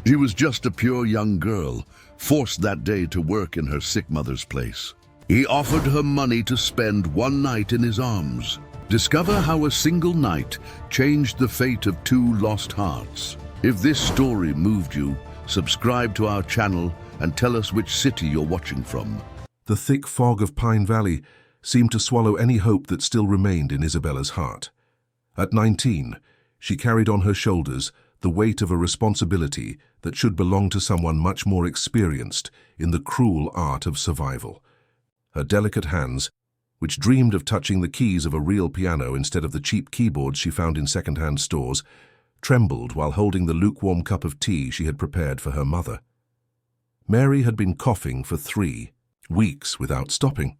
She was just a pure young girl, forced that day to work in her sick mother's place. He offered her money to spend one night in his arms. Discover how a single night changed the fate of two lost hearts. If this story moved you, subscribe to our channel and tell us which city you're watching from. The thick fog of Pine Valley seemed to swallow any hope that still remained in Isabella's heart. At 19, she carried on her shoulders the weight of a responsibility that should belong to someone much more experienced in the cruel art of survival. Her delicate hands, which dreamed of touching the keys of a real piano instead of the cheap keyboards she found in second-hand stores, trembled while holding the lukewarm cup of tea she had prepared for her mother. Mary had been coughing for 3 weeks without stopping.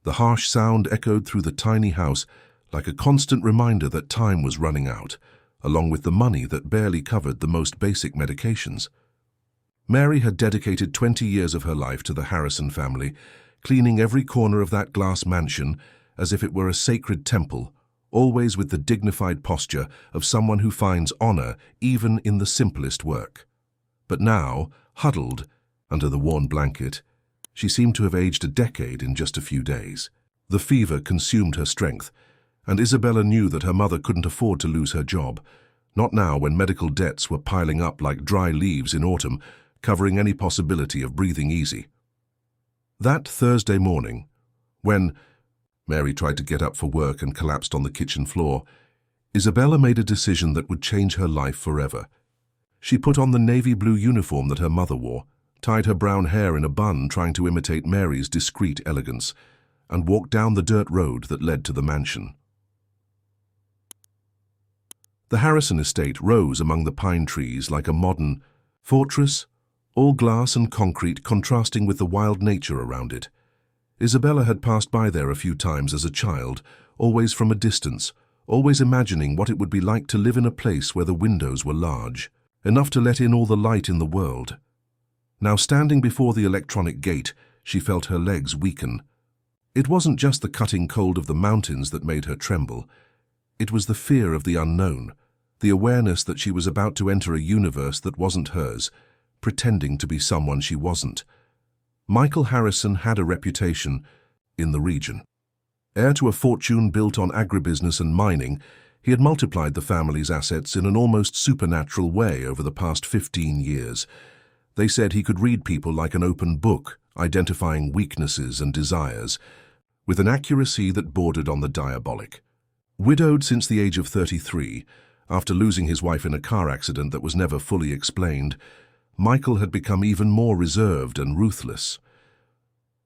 The harsh sound echoed through the tiny house like a constant reminder that time was running out, along with the money that barely covered the most basic medications. Mary had dedicated 20 years of her life to the Harrison family, cleaning every corner of that glass mansion as if it were a sacred temple, always with the dignified posture of someone who finds honor even in the simplest work. But now, huddled under the worn blanket, she seemed to have aged a decade in just a few days. The fever consumed her strength, and Isabella knew that her mother couldn't afford to lose her job, not now when medical debts were piling up like dry leaves in autumn, covering any possibility of breathing easy. That Thursday morning, when Mary tried to get up for work and collapsed on the kitchen floor, Isabella made a decision that would change her life forever. She put on the navy blue uniform that her mother wore, tied her brown hair in a bun trying to imitate Mary's discreet elegance, and walked down the dirt road that led to the mansion. The Harrison estate rose among the pine trees like a modern fortress, all glass and concrete contrasting with the wild nature around it. Isabella had passed by there a few times as a child, always from a distance, always imagining what it would be like to live in a place where the windows were large, enough to let in all the light in the world. Now standing before the electronic gate, she felt her legs weaken. It wasn't just the cutting cold of the mountains that made her tremble. It was the fear of the unknown, the awareness that she was about to enter a universe that wasn't hers, pretending to be someone she wasn't. Michael Harrison had a reputation in the region. Heir to a fortune built on agribusiness and mining, he had multiplied the family's assets in an almost supernatural way over the past 15 years. They said he could read people like an open book, identifying weaknesses and desires, with an accuracy that bordered on the diabolic. Widowed since the age of 33, after losing his wife in a car accident that was never fully explained, Michael had become even more reserved and ruthless.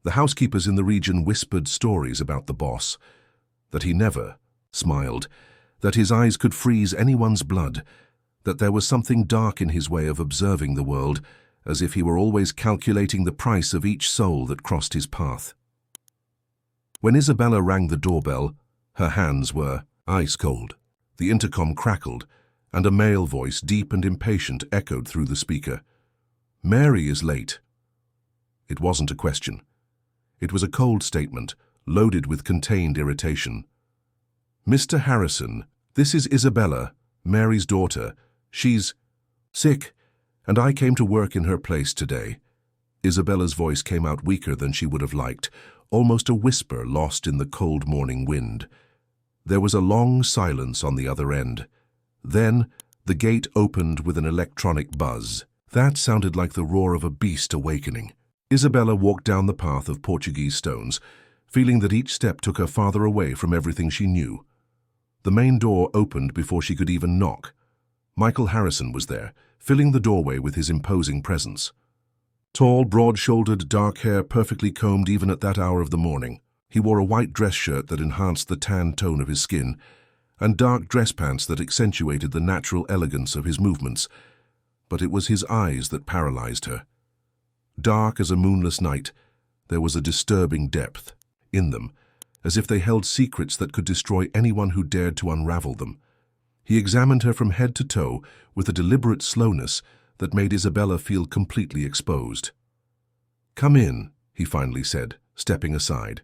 The housekeepers in the region whispered stories about the boss, that he never smiled, that his eyes could freeze anyone's blood, that there was something dark in his way of observing the world, as if he were always calculating the price of each soul that crossed his path. When Isabella rang the doorbell, her hands were ice cold. The intercom crackled, and a male voice, deep and impatient, echoed through the speaker. "Mary is late." It wasn't a question. It was a cold statement, loaded with contained irritation. "Mr. Harrison, this is Isabella, Mary's daughter. She's sick, and I came to work in her place today." Isabella's voice came out weaker than she would have liked, almost a whisper lost in the cold morning wind. There was a long silence on the other end. Then, the gate opened with an electronic buzz. That sounded like the roar of a beast awakening. Isabella walked down the path of Portuguese stones, feeling that each step took her farther away from everything she knew. The main door opened before she could even knock. Michael Harrison was there, filling the doorway with his imposing presence. Tall, broad-shouldered, dark hair perfectly combed even at that hour of the morning. He wore a white dress shirt that enhanced the tan tone of his skin, and dark dress pants that accentuated the natural elegance of his movements. But it was his eyes that paralyzed her. Dark as a moonless night, there was a disturbing depth in them, as if they held secrets that could destroy anyone who dared to unravel them. He examined her from head to toe with a deliberate slowness that made Isabella feel completely exposed. "Come in," he finally said, stepping aside.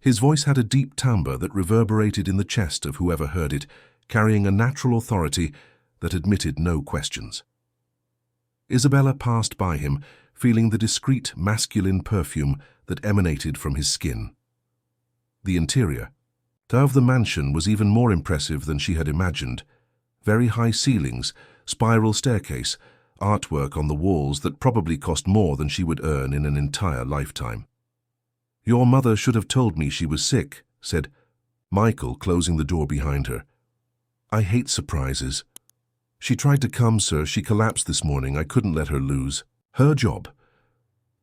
His voice had a deep timbre that reverberated in the chest of whoever heard it, carrying a natural authority that admitted no questions. Isabella passed by him, feeling the discreet masculine perfume that emanated from his skin. The interior of the mansion was even more impressive than she had imagined. Very high ceilings, spiral staircase, artwork on the walls that probably cost more than she would earn in an entire lifetime. "Your mother should have told me she was sick," said Michael, closing the door behind her. "I hate surprises. She tried to come, sir. She collapsed this morning. I couldn't let her lose her job."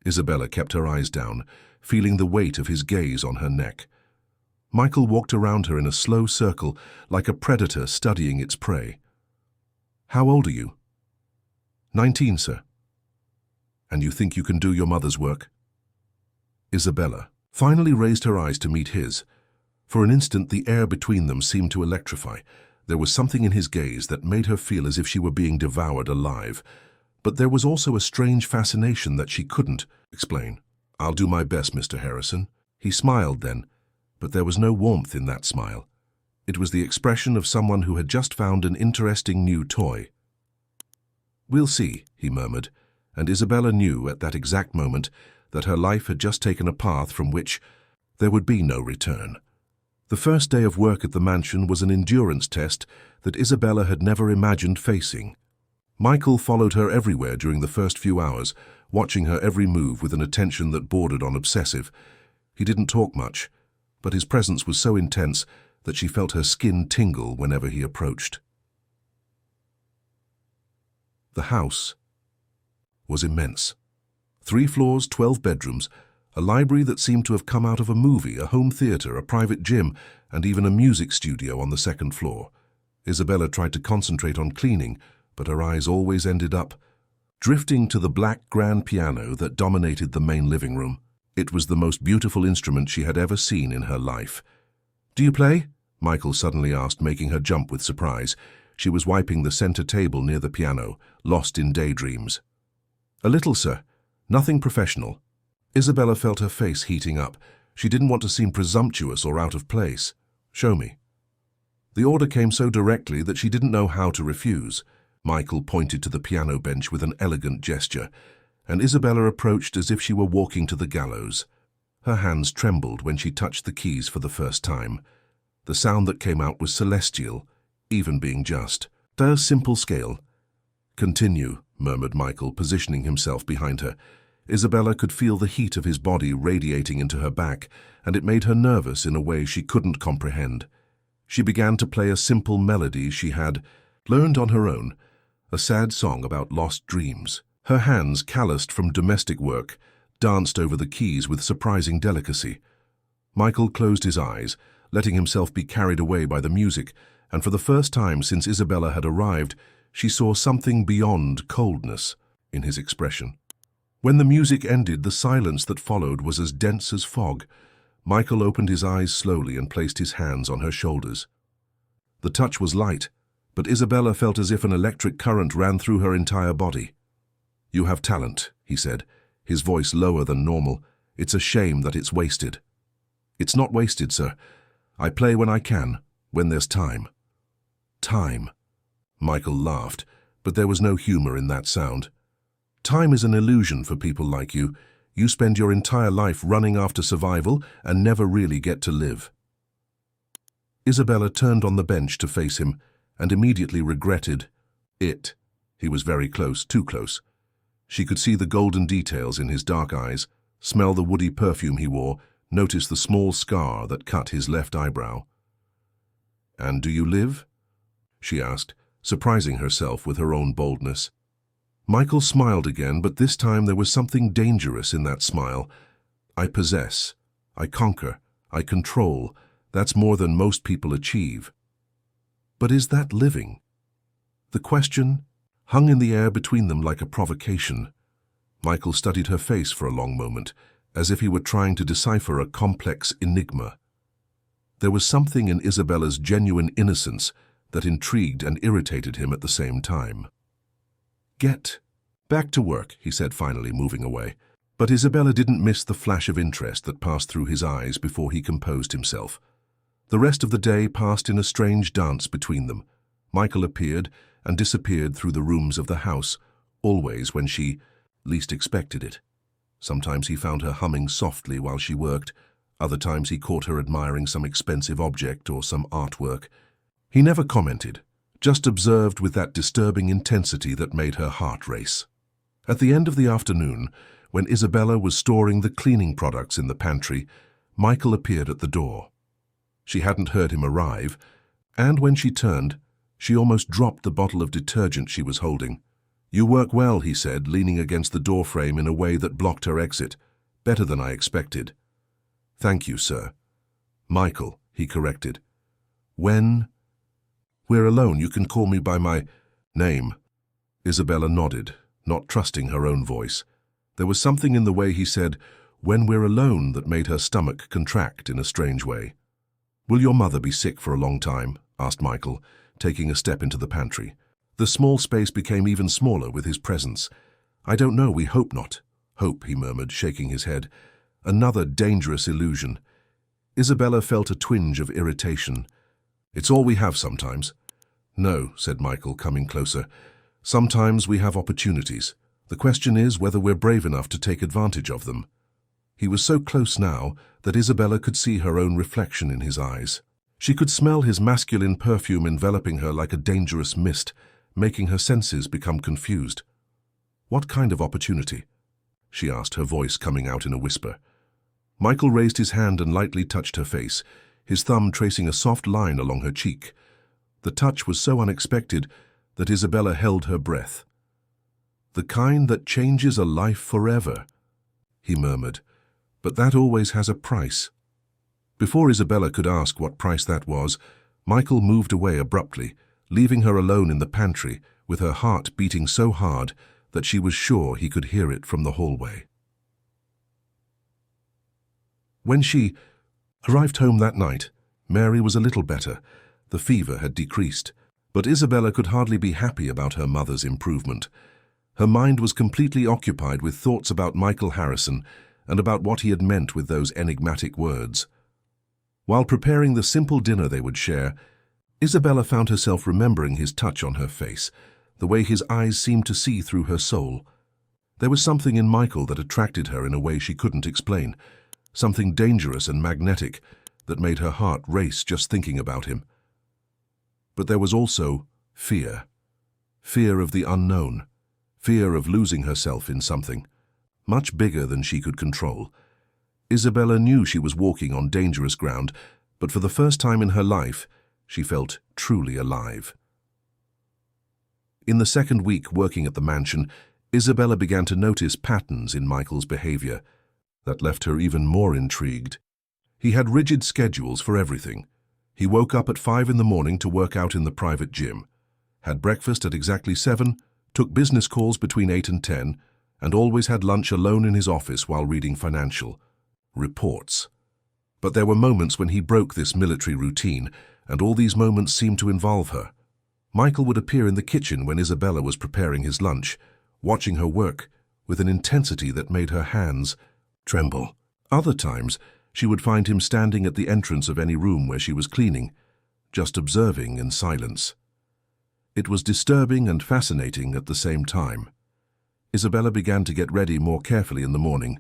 Isabella kept her eyes down, feeling the weight of his gaze on her neck. Michael walked around her in a slow circle, like a predator studying its prey. "How old are you?" 19, sir." "And you think you can do your mother's work?" Isabella finally raised her eyes to meet his. For an instant, the air between them seemed to electrify. There was something in his gaze that made her feel as if she were being devoured alive. But there was also a strange fascination that she couldn't explain. "I'll do my best, Mr. Harrison." He smiled then, but there was no warmth in that smile. It was the expression of someone who had just found an interesting new toy. "We'll see," he murmured, and Isabella knew at that exact moment that her life had just taken a path from which there would be no return. The first day of work at the mansion was an endurance test that Isabella had never imagined facing. Michael followed her everywhere during the first few hours, watching her every move with an attention that bordered on obsessive. He didn't talk much, but his presence was so intense that she felt her skin tingle whenever he approached. The house was immense. 3 floors, 12 bedrooms, a library that seemed to have come out of a movie, a home theater, a private gym, and even a music studio on the second floor. Isabella tried to concentrate on cleaning, but her eyes always ended up drifting to the black grand piano that dominated the main living room. It was the most beautiful instrument she had ever seen in her life. "Do you play?" Michael suddenly asked, making her jump with surprise. She was wiping the center table near the piano, lost in daydreams. "A little, sir. Nothing professional." Isabella felt her face heating up. She didn't want to seem presumptuous or out of place. "Show me." The order came so directly that she didn't know how to refuse. Michael pointed to the piano bench with an elegant gesture, and Isabella approached as if she were walking to the gallows. Her hands trembled when she touched the keys for the first time. The sound that came out was celestial, even being just. "A simple scale." "Continue," murmured Michael, positioning himself behind her. Isabella could feel the heat of his body radiating into her back, and it made her nervous in a way she couldn't comprehend. She began to play a simple melody she had learned on her own, a sad song about lost dreams. Her hands, calloused from domestic work, danced over the keys with surprising delicacy. Michael closed his eyes, letting himself be carried away by the music, and for the first time since Isabella had arrived, she saw something beyond coldness in his expression. When the music ended, the silence that followed was as dense as fog. Michael opened his eyes slowly and placed his hands on her shoulders. The touch was light, but Isabella felt as if an electric current ran through her entire body. "You have talent," he said, his voice lower than normal. "It's a shame that it's wasted." "It's not wasted, sir. I play when I can, when there's time." "Time." Michael laughed, but there was no humor in that sound. "Time is an illusion for people like you. You spend your entire life running after survival and never really get to live." Isabella turned on the bench to face him and immediately regretted it. He was very close, too close. She could see the golden details in his dark eyes, smell the woody perfume he wore, notice the small scar that cut his left eyebrow. "And do you live?" she asked, surprising herself with her own boldness. Michael smiled again, but this time there was something dangerous in that smile. "I possess, I conquer, I control. That's more than most people achieve." But is that living? The question hung in the air between them like a provocation. Michael studied her face for a long moment, as if he were trying to decipher a complex enigma. There was something in Isabella's genuine innocence that intrigued and irritated him at the same time. "Get back to work," he said, finally moving away. But Isabella didn't miss the flash of interest that passed through his eyes before he composed himself. The rest of the day passed in a strange dance between them. Michael appeared and disappeared through the rooms of the house, always when she least expected it. Sometimes he found her humming softly while she worked. Other times he caught her admiring some expensive object or some artwork. He never commented, just observed with that disturbing intensity that made her heart race. At the end of the afternoon, when Isabella was storing the cleaning products in the pantry, Michael appeared at the door. She hadn't heard him arrive, and when she turned, she almost dropped the bottle of detergent she was holding. "You work well," he said, leaning against the doorframe in a way that blocked her exit. "Better than I expected." "Thank you, sir." "Michael," he corrected. "When we're alone, you can call me by my name." Isabella nodded, not trusting her own voice. There was something in the way he said, "when we're alone," that made her stomach contract in a strange way. "Will your mother be sick for a long time?" asked Michael, taking a step into the pantry. The small space became even smaller with his presence. "I don't know, we hope not." "Hope," he murmured, shaking his head. Another dangerous illusion. Isabella felt a twinge of irritation. "It's all we have sometimes." "No," said Michael, coming closer. "Sometimes we have opportunities. The question is whether we're brave enough to take advantage of them." He was so close now that Isabella could see her own reflection in his eyes. She could smell his masculine perfume enveloping her like a dangerous mist, making her senses become confused. "What kind of opportunity?" she asked, her voice coming out in a whisper. Michael raised his hand and lightly touched her face, his thumb tracing a soft line along her cheek. The touch was so unexpected that Isabella held her breath. "The kind that changes a life forever," he murmured, "but that always has a price." Before Isabella could ask what price that was, Michael moved away abruptly, leaving her alone in the pantry with her heart beating so hard that she was sure he could hear it from the hallway. When she arrived home that night, Mary was a little better. The fever had decreased, but Isabella could hardly be happy about her mother's improvement. Her mind was completely occupied with thoughts about Michael Harrison and about what he had meant with those enigmatic words. While preparing the simple dinner they would share, Isabella found herself remembering his touch on her face, the way his eyes seemed to see through her soul. There was something in Michael that attracted her in a way she couldn't explain, something dangerous and magnetic that made her heart race just thinking about him. But there was also fear. Fear of the unknown, fear of losing herself in something, much bigger than she could control. Isabella knew she was walking on dangerous ground, but for the first time in her life, she felt truly alive. In the second week working at the mansion, Isabella began to notice patterns in Michael's behavior that left her even more intrigued. He had rigid schedules for everything. He woke up at 5 in the morning to work out in the private gym, had breakfast at exactly 7, took business calls between 8 and 10, and always had lunch alone in his office while reading financial reports. But there were moments when he broke this military routine, and all these moments seemed to involve her. Michael would appear in the kitchen when Isabella was preparing his lunch, watching her work with an intensity that made her hands tremble. Other times, she would find him standing at the entrance of any room where she was cleaning, just observing in silence. It was disturbing and fascinating at the same time. Isabella began to get ready more carefully in the morning,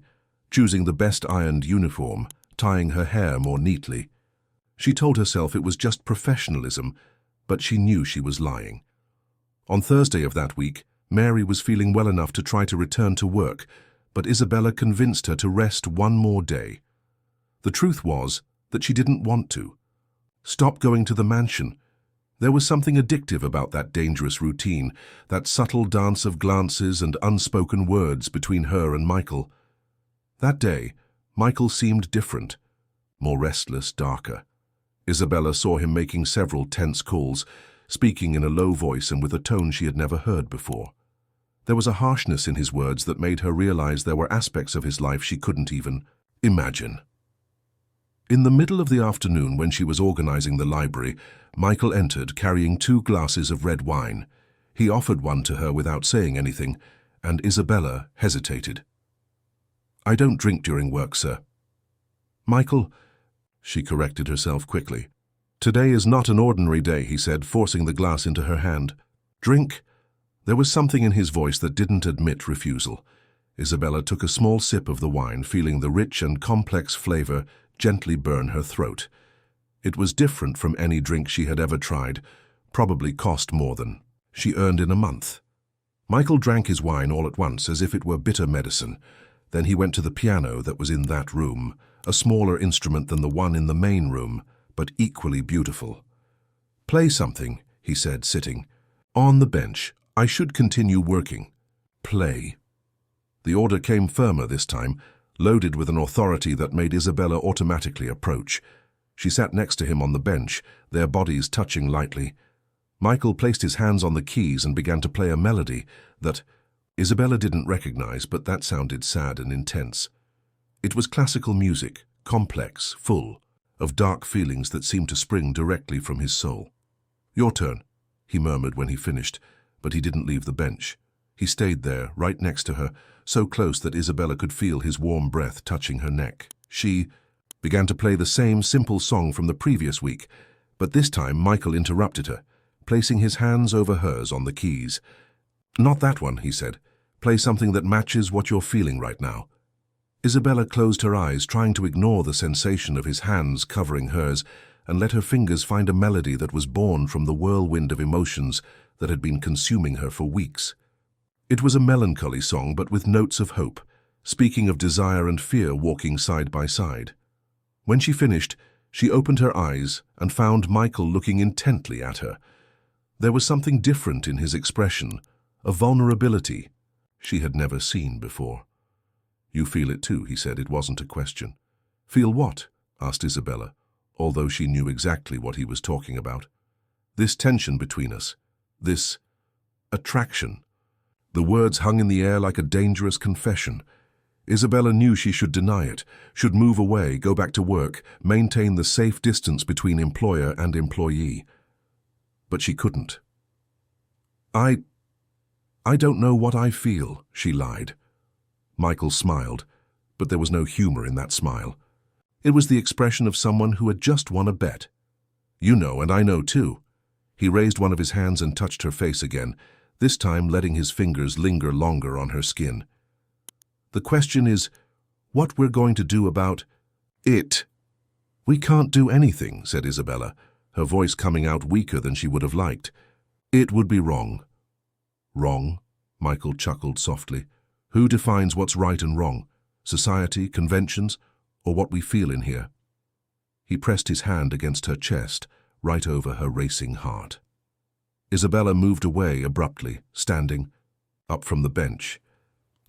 choosing the best ironed uniform, tying her hair more neatly. She told herself it was just professionalism, but she knew she was lying. On Thursday of that week, Mary was feeling well enough to try to return to work, but Isabella convinced her to rest one more day. The truth was that she didn't want to. Stop going to the mansion. There was something addictive about that dangerous routine, that subtle dance of glances and unspoken words between her and Michael. That day, Michael seemed different, more restless, darker. Isabella saw him making several tense calls, speaking in a low voice and with a tone she had never heard before. There was a harshness in his words that made her realize there were aspects of his life she couldn't even imagine. In the middle of the afternoon, when she was organizing the library, Michael entered carrying 2 glasses of red wine. He offered one to her without saying anything, and Isabella hesitated. "I don't drink during work, sir." "Michael," she corrected herself quickly. "Today is not an ordinary day," he said, forcing the glass into her hand. "Drink." There was something in his voice that didn't admit refusal. Isabella took a small sip of the wine, feeling the rich and complex flavor gently burn her throat. It was different from any drink she had ever tried, probably cost more than she earned in a month. Michael drank his wine all at once, as if it were bitter medicine. Then he went to the piano that was in that room, a smaller instrument than the one in the main room, but equally beautiful. "Play something," he said, sitting on the bench. "I should continue working." "Play." The order came firmer this time, loaded with an authority that made Isabella automatically approach. She sat next to him on the bench, their bodies touching lightly. Michael placed his hands on the keys and began to play a melody that Isabella didn't recognize, but that sounded sad and intense. It was classical music, complex, full of dark feelings that seemed to spring directly from his soul. "Your turn," he murmured when he finished, but he didn't leave the bench. He stayed there, right next to her, so close that Isabella could feel his warm breath touching her neck. She began to play the same simple song from the previous week, but this time Michael interrupted her, placing his hands over hers on the keys. "Not that one," he said. "Play something that matches what you're feeling right now." Isabella closed her eyes, trying to ignore the sensation of his hands covering hers, and let her fingers find a melody that was born from the whirlwind of emotions that had been consuming her for weeks. It was a melancholy song, but with notes of hope, speaking of desire and fear walking side by side. When she finished, she opened her eyes and found Michael looking intently at her. There was something different in his expression, a vulnerability she had never seen before. "You feel it too," he said. It wasn't a question. "Feel what?" asked Isabella, although she knew exactly what he was talking about. "This tension between us, this attraction." The words hung in the air like a dangerous confession. Isabella knew she should deny it, should move away, go back to work, maintain the safe distance between employer and employee. But she couldn't. I don't know what I feel," she lied. Michael smiled, but there was no humor in that smile. It was the expression of someone who had just won a bet. "You know, and I know too." He raised one of his hands and touched her face again, this time letting his fingers linger longer on her skin. "The question is what we're going to do about it." "We can't do anything," said Isabella, her voice coming out weaker than she would have liked. "It would be wrong." "Wrong?" Michael chuckled softly. "Who defines what's right and wrong? Society, conventions, or what we feel in here?" He pressed his hand against her chest, right over her racing heart. Isabella moved away abruptly, standing up from the bench.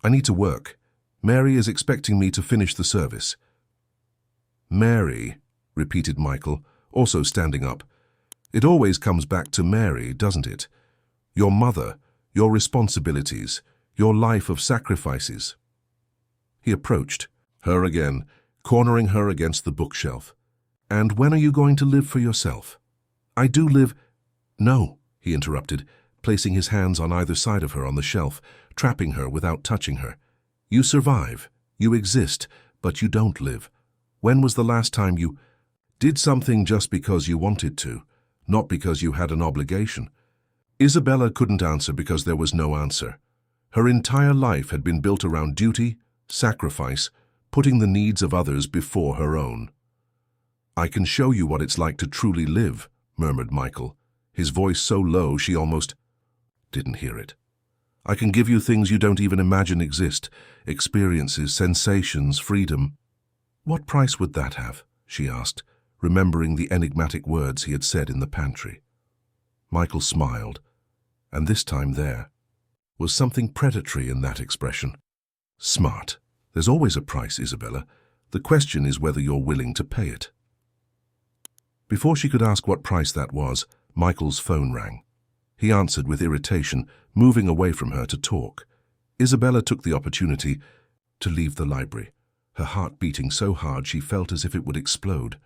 "I need to work. Mary is expecting me to finish the service." "Mary," repeated Michael, also standing up. "It always comes back to Mary, doesn't it? Your mother, your responsibilities, your life of sacrifices." He approached her again, cornering her against the bookshelf. "And when are you going to live for yourself?" "I do live—" "No," he interrupted, placing his hands on either side of her on the shelf, trapping her without touching her. "You survive, you exist, but you don't live. When was the last time you did something just because you wanted to, not because you had an obligation?" Isabella couldn't answer because there was no answer. Her entire life had been built around duty, sacrifice, putting the needs of others before her own. "I can show you what it's like to truly live," murmured Michael, his voice so low she almost didn't hear it. "I can give you things you don't even imagine exist, experiences, sensations, freedom." "What price would that have?" she asked, remembering the enigmatic words he had said in the pantry. Michael smiled, and this time there was something predatory in that expression. "Smart. There's always a price, Isabella. The question is whether you're willing to pay it." Before she could ask what price that was, Michael's phone rang. He answered with irritation, moving away from her to talk. Isabella took the opportunity to leave the library, her heart beating so hard she felt as if it would explode.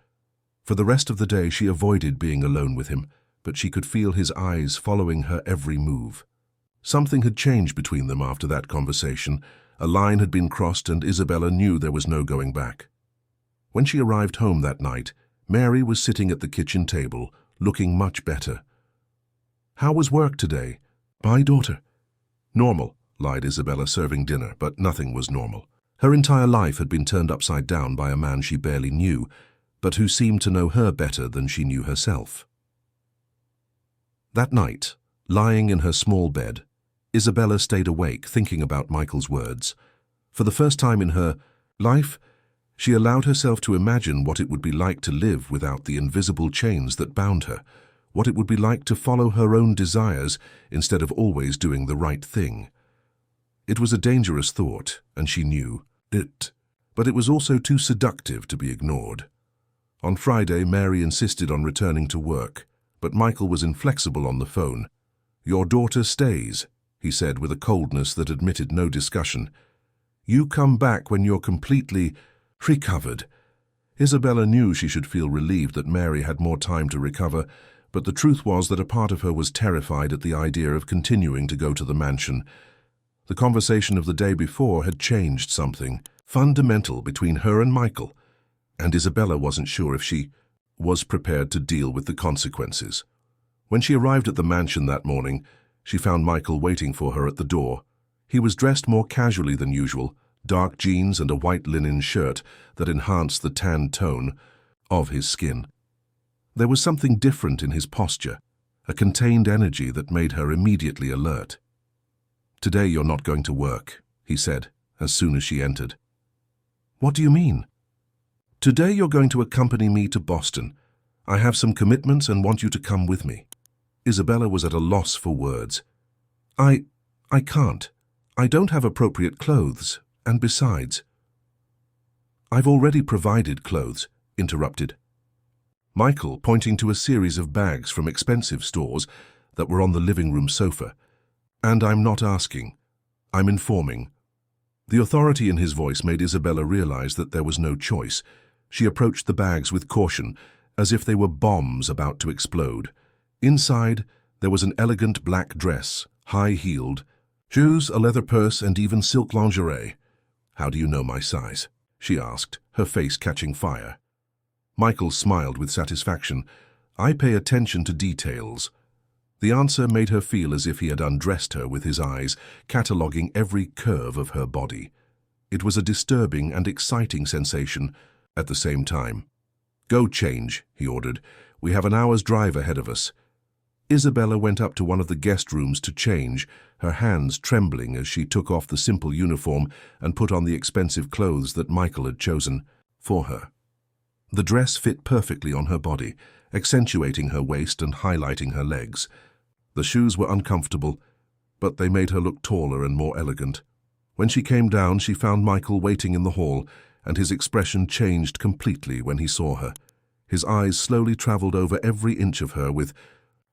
For the rest of the day she avoided being alone with him, but she could feel his eyes following her every move. Something had changed between them after that conversation. A line had been crossed, and Isabella knew there was no going back. When she arrived home that night, Mary was sitting at the kitchen table, looking much better. "How was work today?" "My daughter," Normal, lied Isabella, serving dinner, but nothing was normal. Her entire life had been turned upside down by a man she barely knew, but who seemed to know her better than she knew herself. That night, lying in her small bed, Isabella stayed awake thinking about Michael's words. For the first time in her life, she allowed herself to imagine what it would be like to live without the invisible chains that bound her, what it would be like to follow her own desires instead of always doing the right thing. It was a dangerous thought, and she knew it, but it was also too seductive to be ignored. On Friday, Mary insisted on returning to work, but Michael was inflexible on the phone. "Your daughter stays," he said with a coldness that admitted no discussion. "You come back when you're completely recovered." Isabella knew she should feel relieved that Mary had more time to recover, but the truth was that a part of her was terrified at the idea of continuing to go to the mansion. The conversation of the day before had changed something fundamental between her and Michael, and Isabella wasn't sure if she was prepared to deal with the consequences. When she arrived at the mansion that morning, she found Michael waiting for her at the door. He was dressed more casually than usual, dark jeans and a white linen shirt that enhanced the tan tone of his skin. There was something different in his posture, a contained energy that made her immediately alert. "Today you're not going to work," he said, as soon as she entered. "What do you mean?" "Today you're going to accompany me to Boston. I have some commitments and want you to come with me." Isabella was at a loss for words. I can't. I don't have appropriate clothes, and besides—" "I've already provided clothes," interrupted Michael, pointing to a series of bags from expensive stores that were on the living room sofa. "And I'm not asking. I'm informing." The authority in his voice made Isabella realize that there was no choice. She approached the bags with caution, as if they were bombs about to explode. Inside, there was an elegant black dress, high-heeled, shoes, a leather purse, and even silk lingerie. "How do you know my size?" she asked, her face catching fire. Michael smiled with satisfaction. "I pay attention to details." The answer made her feel as if he had undressed her with his eyes, cataloguing every curve of her body. It was a disturbing and exciting sensation at the same time. "Go change," he ordered. "We have an hour's drive ahead of us." Isabella went up to one of the guest rooms to change, her hands trembling as she took off the simple uniform and put on the expensive clothes that Michael had chosen for her. The dress fit perfectly on her body, accentuating her waist and highlighting her legs. The shoes were uncomfortable, but they made her look taller and more elegant. When she came down, she found Michael waiting in the hall, and his expression changed completely when he saw her. His eyes slowly traveled over every inch of her with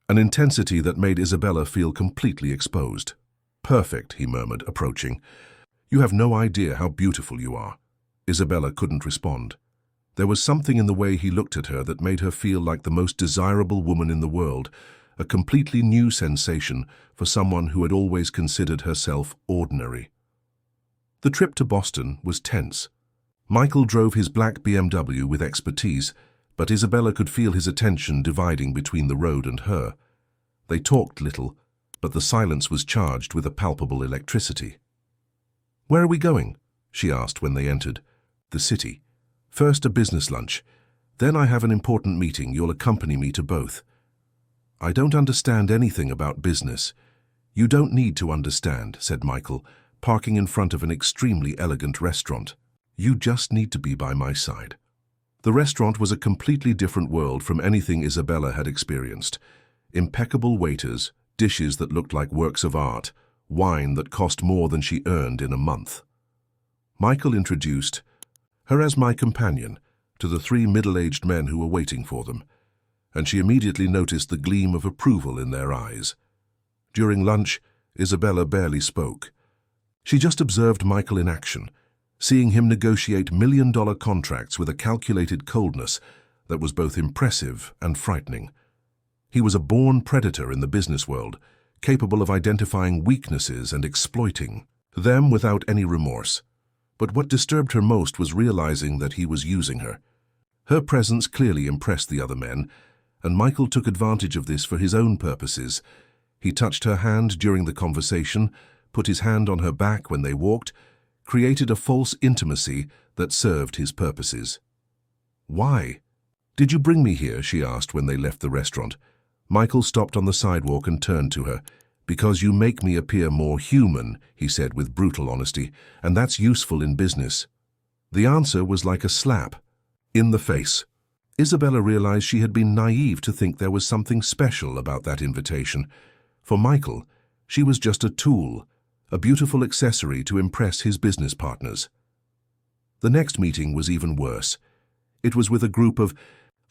an intensity that made Isabella feel completely exposed. "Perfect," he murmured, approaching. "You have no idea how beautiful you are." Isabella couldn't respond. There was something in the way he looked at her that made her feel like the most desirable woman in the world, a completely new sensation for someone who had always considered herself ordinary. The trip to Boston was tense. Michael drove his black BMW with expertise, but Isabella could feel his attention dividing between the road and her. They talked little, but the silence was charged with a palpable electricity. "Where are we going?" she asked when they entered. "The city. First a business lunch. Then I have an important meeting. You'll accompany me to both." "I don't understand anything about business." "You don't need to understand," said Michael, parking in front of an extremely elegant restaurant. "You just need to be by my side." The restaurant was a completely different world from anything Isabella had experienced. Impeccable waiters, dishes that looked like works of art, wine that cost more than she earned in a month. Michael introduced her as my companion to the three middle-aged men who were waiting for them, and she immediately noticed the gleam of approval in their eyes. During lunch, Isabella barely spoke. She just observed Michael in action, seeing him negotiate million-dollar contracts with a calculated coldness that was both impressive and frightening. He was a born predator in the business world, capable of identifying weaknesses and exploiting them without any remorse. But what disturbed her most was realizing that he was using her. Her presence clearly impressed the other men, and Michael took advantage of this for his own purposes. He touched her hand during the conversation, put his hand on her back when they walked, created a false intimacy that served his purposes. "Why? Did you bring me here?" she asked when they left the restaurant. Michael stopped on the sidewalk and turned to her. "Because you make me appear more human," he said with brutal honesty, "and that's useful in business." The answer was like a slap in the face. Isabella realized she had been naive to think there was something special about that invitation. For Michael, she was just a tool, a beautiful accessory to impress his business partners. The next meeting was even worse. It was with a group of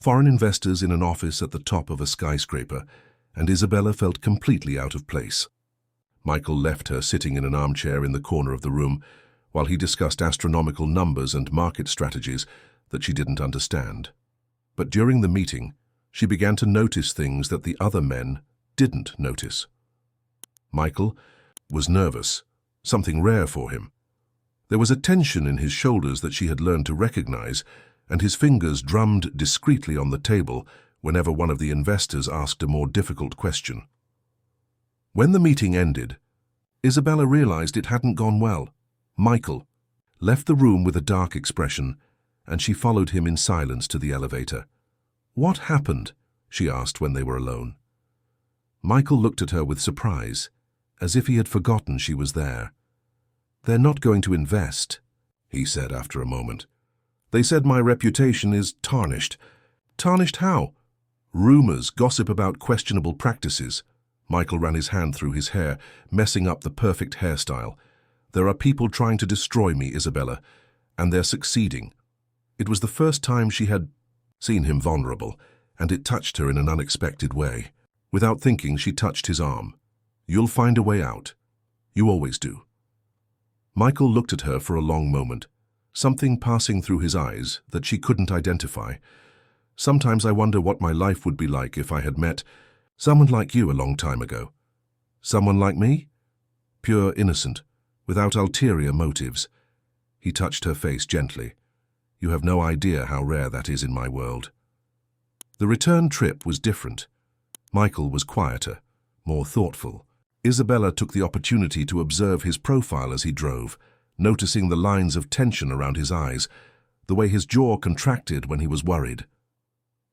foreign investors in an office at the top of a skyscraper, and Isabella felt completely out of place. Michael left her sitting in an armchair in the corner of the room while he discussed astronomical numbers and market strategies that she didn't understand. But during the meeting, she began to notice things that the other men didn't notice. Michael was nervous, something rare for him. There was a tension in his shoulders that she had learned to recognize, and his fingers drummed discreetly on the table whenever one of the investors asked a more difficult question. When the meeting ended, Isabella realized it hadn't gone well. Michael left the room with a dark expression, and she followed him in silence to the elevator. "What happened?" she asked when they were alone. Michael looked at her with surprise, as if he had forgotten she was there. "They're not going to invest," he said after a moment. "They said my reputation is tarnished." "Tarnished how?" "Rumors, gossip about questionable practices." Michael ran his hand through his hair, messing up the perfect hairstyle. "There are people trying to destroy me, Isabella, and they're succeeding." It was the first time she had seen him vulnerable, and it touched her in an unexpected way. Without thinking, she touched his arm. "You'll find a way out. You always do." Michael looked at her for a long moment, something passing through his eyes that she couldn't identify. "Sometimes I wonder what my life would be like if I had met someone like you a long time ago." "Someone like me?" "Pure innocent, without ulterior motives." He touched her face gently. "You have no idea how rare that is in my world." The return trip was different. Michael was quieter, more thoughtful. Isabella took the opportunity to observe his profile as he drove, noticing the lines of tension around his eyes, the way his jaw contracted when he was worried.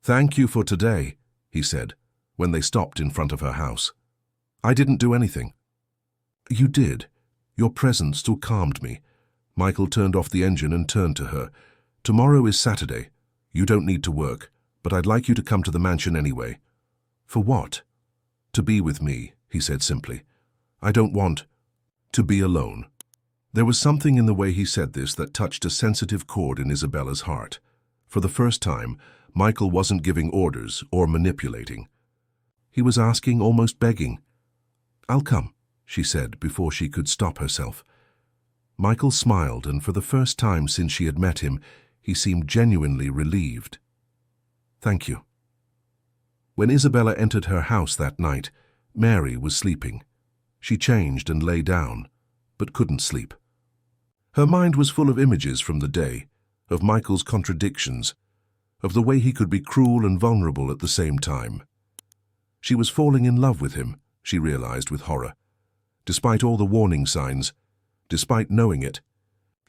"Thank you for today," he said, when they stopped in front of her house. "I didn't do anything." "You did. Your presence still calmed me." Michael turned off the engine and turned to her. "Tomorrow is Saturday. You don't need to work, but I'd like you to come to the mansion anyway." "For what?" "To be with me," he said simply. "I don't want to be alone." There was something in the way he said this that touched a sensitive chord in Isabella's heart. For the first time, Michael wasn't giving orders or manipulating. He was asking, almost begging. "I'll come," she said before she could stop herself. Michael smiled, and for the first time since she had met him, he seemed genuinely relieved. "Thank you." When Isabella entered her house that night, Mary was sleeping. She changed and lay down, but couldn't sleep. Her mind was full of images from the day, of Michael's contradictions, of the way he could be cruel and vulnerable at the same time. She was falling in love with him, she realized with horror. Despite all the warning signs, despite knowing it,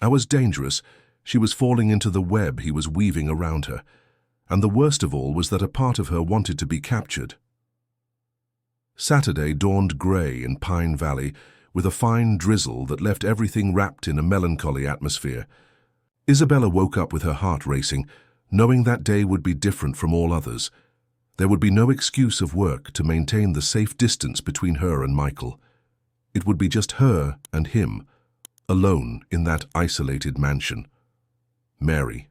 I was dangerous, she was falling into the web he was weaving around her, and the worst of all was that a part of her wanted to be captured. Saturday dawned grey in Pine Valley, with a fine drizzle that left everything wrapped in a melancholy atmosphere. Isabella woke up with her heart racing, knowing that day would be different from all others. There would be no excuse of work to maintain the safe distance between her and Michael. It would be just her and him, alone in that isolated mansion. Mary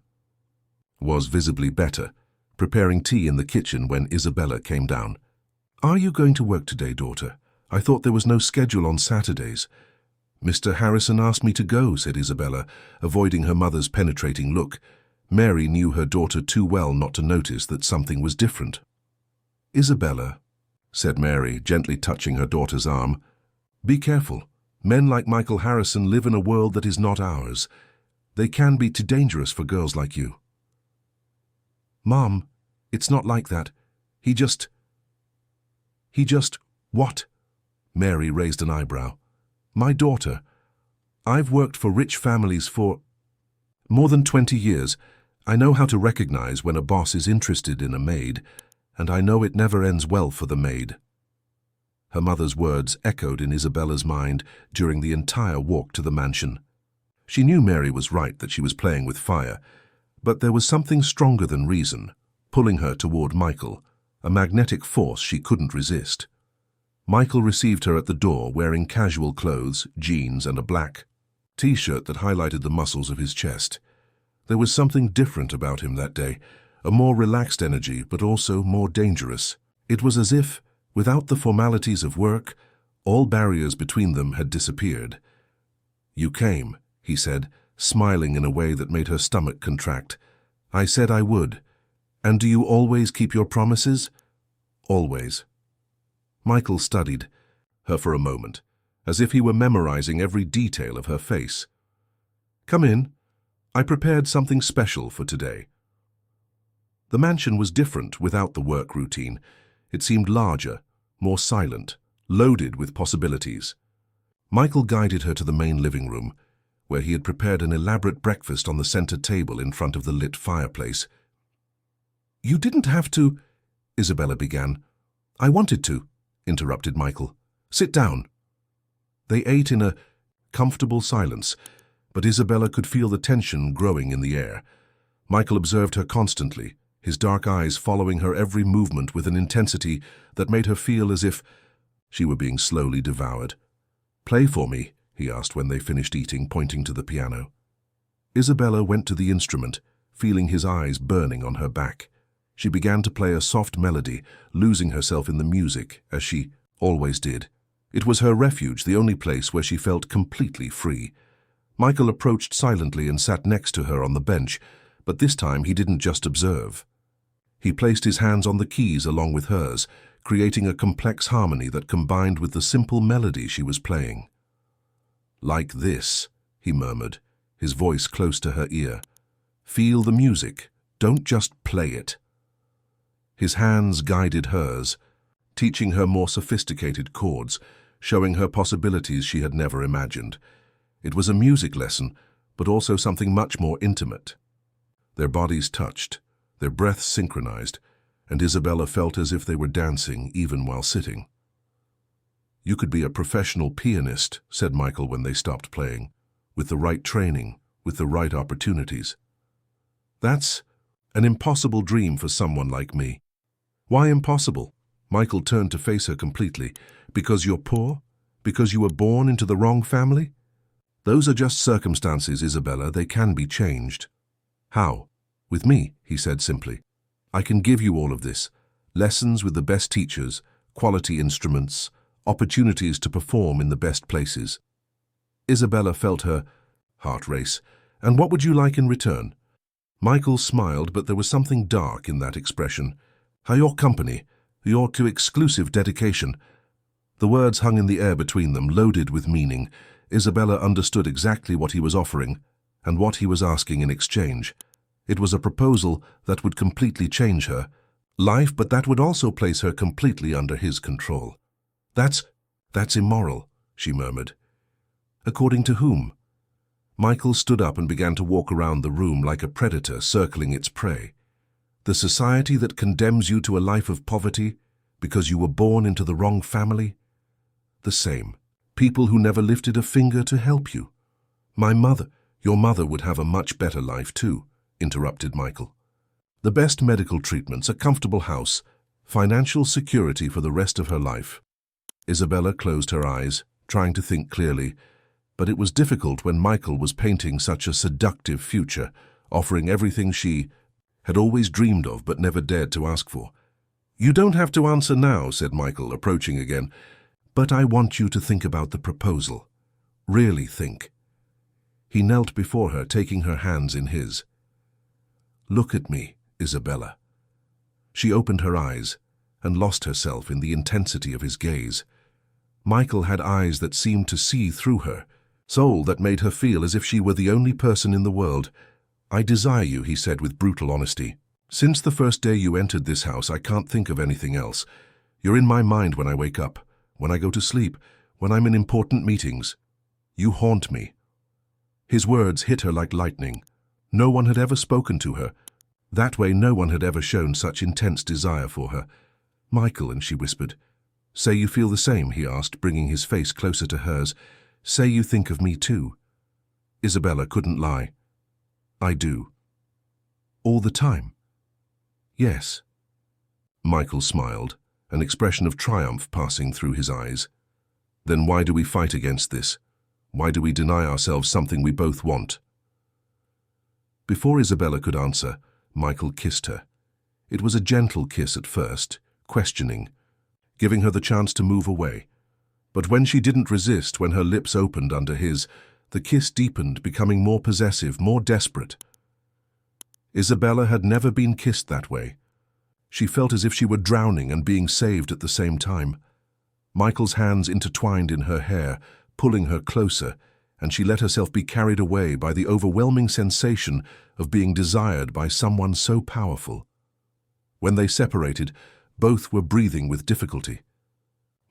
was visibly better, preparing tea in the kitchen when Isabella came down. "Are you going to work today, daughter? I thought there was no schedule on Saturdays." "Mr. Harrison asked me to go," said Isabella, avoiding her mother's penetrating look. Mary knew her daughter too well not to notice that something was different. "Isabella," said Mary, gently touching her daughter's arm, "be careful. Men like Michael Harrison live in a world that is not ours. They can be too dangerous for girls like you." "Mom, it's not like that. He just... What?" Mary raised an eyebrow. My daughter. I've worked for rich families for more than 20 years. I know how to recognize when a boss is interested in a maid, and I know it never ends well for the maid." Her mother's words echoed in Isabella's mind during the entire walk to the mansion. She knew Mary was right that she was playing with fire, but there was something stronger than reason, pulling her toward Michael, a magnetic force she couldn't resist. Michael received her at the door wearing casual clothes, jeans, and a black T-shirt that highlighted the muscles of his chest. There was something different about him that day, a more relaxed energy, but also more dangerous. It was as if, without the formalities of work, all barriers between them had disappeared. "You came," he said, smiling in a way that made her stomach contract. "I said I would. And do you always keep your promises?" "Always." Michael studied her for a moment, as if he were memorizing every detail of her face. "Come in. I prepared something special for today." The mansion was different without the work routine. It seemed larger, more silent, loaded with possibilities. Michael guided her to the main living room, where he had prepared an elaborate breakfast on the center table in front of the lit fireplace. "You didn't have to," Isabella began. "I wanted to," interrupted Michael. "Sit down." They ate in a comfortable silence, but Isabella could feel the tension growing in the air. Michael observed her constantly, his dark eyes following her every movement with an intensity that made her feel as if she were being slowly devoured. "Play for me," he asked when they finished eating, pointing to the piano. Isabella went to the instrument, feeling his eyes burning on her back. She began to play a soft melody, losing herself in the music, as she always did. It was her refuge, the only place where she felt completely free. Michael approached silently and sat next to her on the bench, but this time he didn't just observe. He placed his hands on the keys along with hers, creating a complex harmony that combined with the simple melody she was playing. "Like this," he murmured, his voice close to her ear. "Feel the music, don't just play it." His hands guided hers, teaching her more sophisticated chords, showing her possibilities she had never imagined. It was a music lesson, but also something much more intimate. Their bodies touched, their breaths synchronized, and Isabella felt as if they were dancing even while sitting. "You could be a professional pianist," said Michael when they stopped playing, "with the right training, with the right opportunities." "That's an impossible dream for someone like me." "Why impossible?" Michael turned to face her completely. "Because you're poor? Because you were born into the wrong family?" "Those are just circumstances, Isabella. They can be changed." "How?" "With me," he said simply. "I can give you all of this. Lessons with the best teachers, quality instruments, opportunities to perform in the best places." Isabella felt her heart race. "And what would you like in return?" Michael smiled, but there was something dark in that expression. "Your company, your too exclusive dedication." The words hung in the air between them, loaded with meaning. Isabella understood exactly what he was offering and what he was asking in exchange. It was a proposal that would completely change her life, but that would also place her completely under his control. That's immoral," she murmured. "According to whom?" Michael stood up and began to walk around the room like a predator circling its prey. "The society that condemns you to a life of poverty because you were born into the wrong family? The same. People who never lifted a finger to help you." Your mother would have a much better life too," interrupted Michael. "The best medical treatments, a comfortable house, financial security for the rest of her life." Isabella closed her eyes, trying to think clearly, but it was difficult when Michael was painting such a seductive future, offering everything she had always dreamed of but never dared to ask for. "You don't have to answer now," said Michael, approaching again, "but I want you to think about the proposal. Really think." He knelt before her, taking her hands in his. "Look at me, Isabella." She opened her eyes and lost herself in the intensity of his gaze. Michael had eyes that seemed to see through her, soul that made her feel as if she were the only person in the world. "I desire you," he said with brutal honesty. "Since the first day you entered this house, I can't think of anything else. You're in my mind when I wake up, when I go to sleep, when I'm in important meetings. You haunt me." His words hit her like lightning. No one had ever spoken to her. That way no one had ever shown such intense desire for her. "Michael," and she whispered. "Say you feel the same," he asked, bringing his face closer to hers. "Say you think of me too." Isabella couldn't lie. "I do." "All the time?" "Yes." Michael smiled, an expression of triumph passing through his eyes. "Then why do we fight against this? Why do we deny ourselves something we both want?" Before Isabella could answer, Michael kissed her. It was a gentle kiss at first, questioning, giving her the chance to move away. But when she didn't resist, when her lips opened under his, the kiss deepened, becoming more possessive, more desperate. Isabella had never been kissed that way. She felt as if she were drowning and being saved at the same time. Michael's hands intertwined in her hair, pulling her closer, and she let herself be carried away by the overwhelming sensation of being desired by someone so powerful. When they separated, both were breathing with difficulty.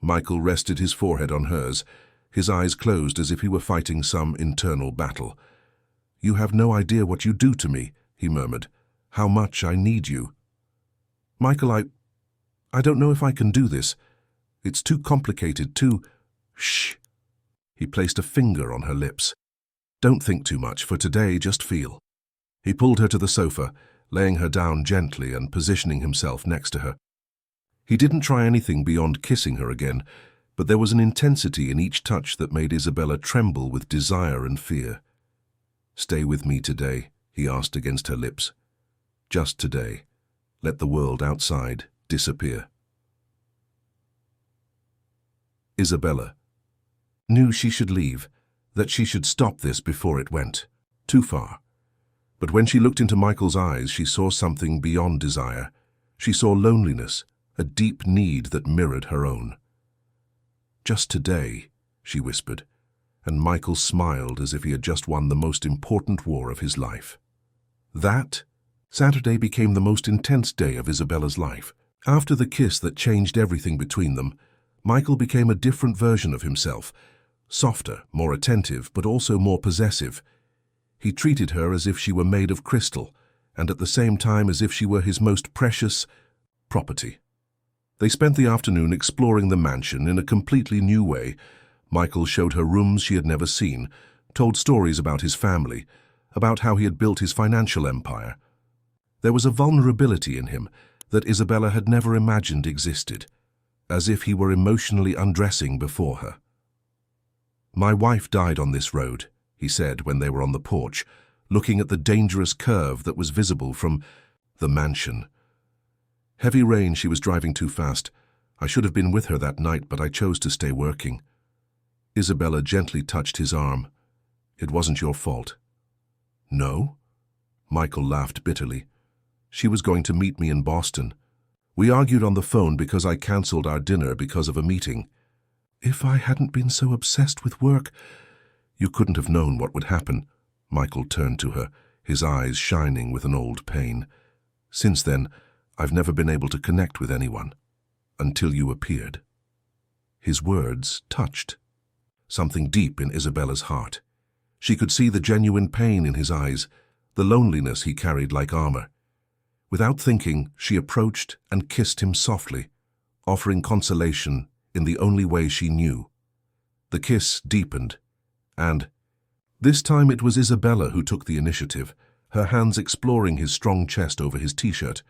Michael rested his forehead on hers, his eyes closed as if he were fighting some internal battle. "You have no idea what you do to me," he murmured. "How much I need you." "Michael, I don't know if I can do this. It's too complicated, too—" "Shh." He placed a finger on her lips. "Don't think too much, for today just feel." He pulled her to the sofa, laying her down gently and positioning himself next to her. He didn't try anything beyond kissing her again, but there was an intensity in each touch that made Isabella tremble with desire and fear. "Stay with me today," he asked against her lips. "Just today. Let the world outside disappear." Isabella knew she should leave, that she should stop this before it went too far. But when she looked into Michael's eyes, she saw something beyond desire. She saw loneliness, a deep need that mirrored her own. "Just today," she whispered, and Michael smiled as if he had just won the most important war of his life. That Saturday became the most intense day of Isabella's life. After the kiss that changed everything between them, Michael became a different version of himself, softer, more attentive, but also more possessive. He treated her as if she were made of crystal, and at the same time as if she were his most precious property. They spent the afternoon exploring the mansion in a completely new way. Michael showed her rooms she had never seen, told stories about his family, about how he had built his financial empire. There was a vulnerability in him that Isabella had never imagined existed, as if he were emotionally undressing before her. "My wife died on this road," he said when they were on the porch, looking at the dangerous curve that was visible from the mansion. "Heavy rain, she was driving too fast. I should have been with her that night, but I chose to stay working." Isabella gently touched his arm. "It wasn't your fault." "No?" Michael laughed bitterly. "She was going to meet me in Boston. We argued on the phone because I cancelled our dinner because of a meeting. If I hadn't been so obsessed with work—" "You couldn't have known what would happen." Michael turned to her, his eyes shining with an old pain. "Since then, I've never been able to connect with anyone. Until you appeared." His words touched something deep in Isabella's heart. She could see the genuine pain in his eyes, the loneliness he carried like armor. Without thinking, she approached and kissed him softly, offering consolation in the only way she knew. The kiss deepened, and this time it was Isabella who took the initiative, her hands exploring his strong chest over his t-shirt.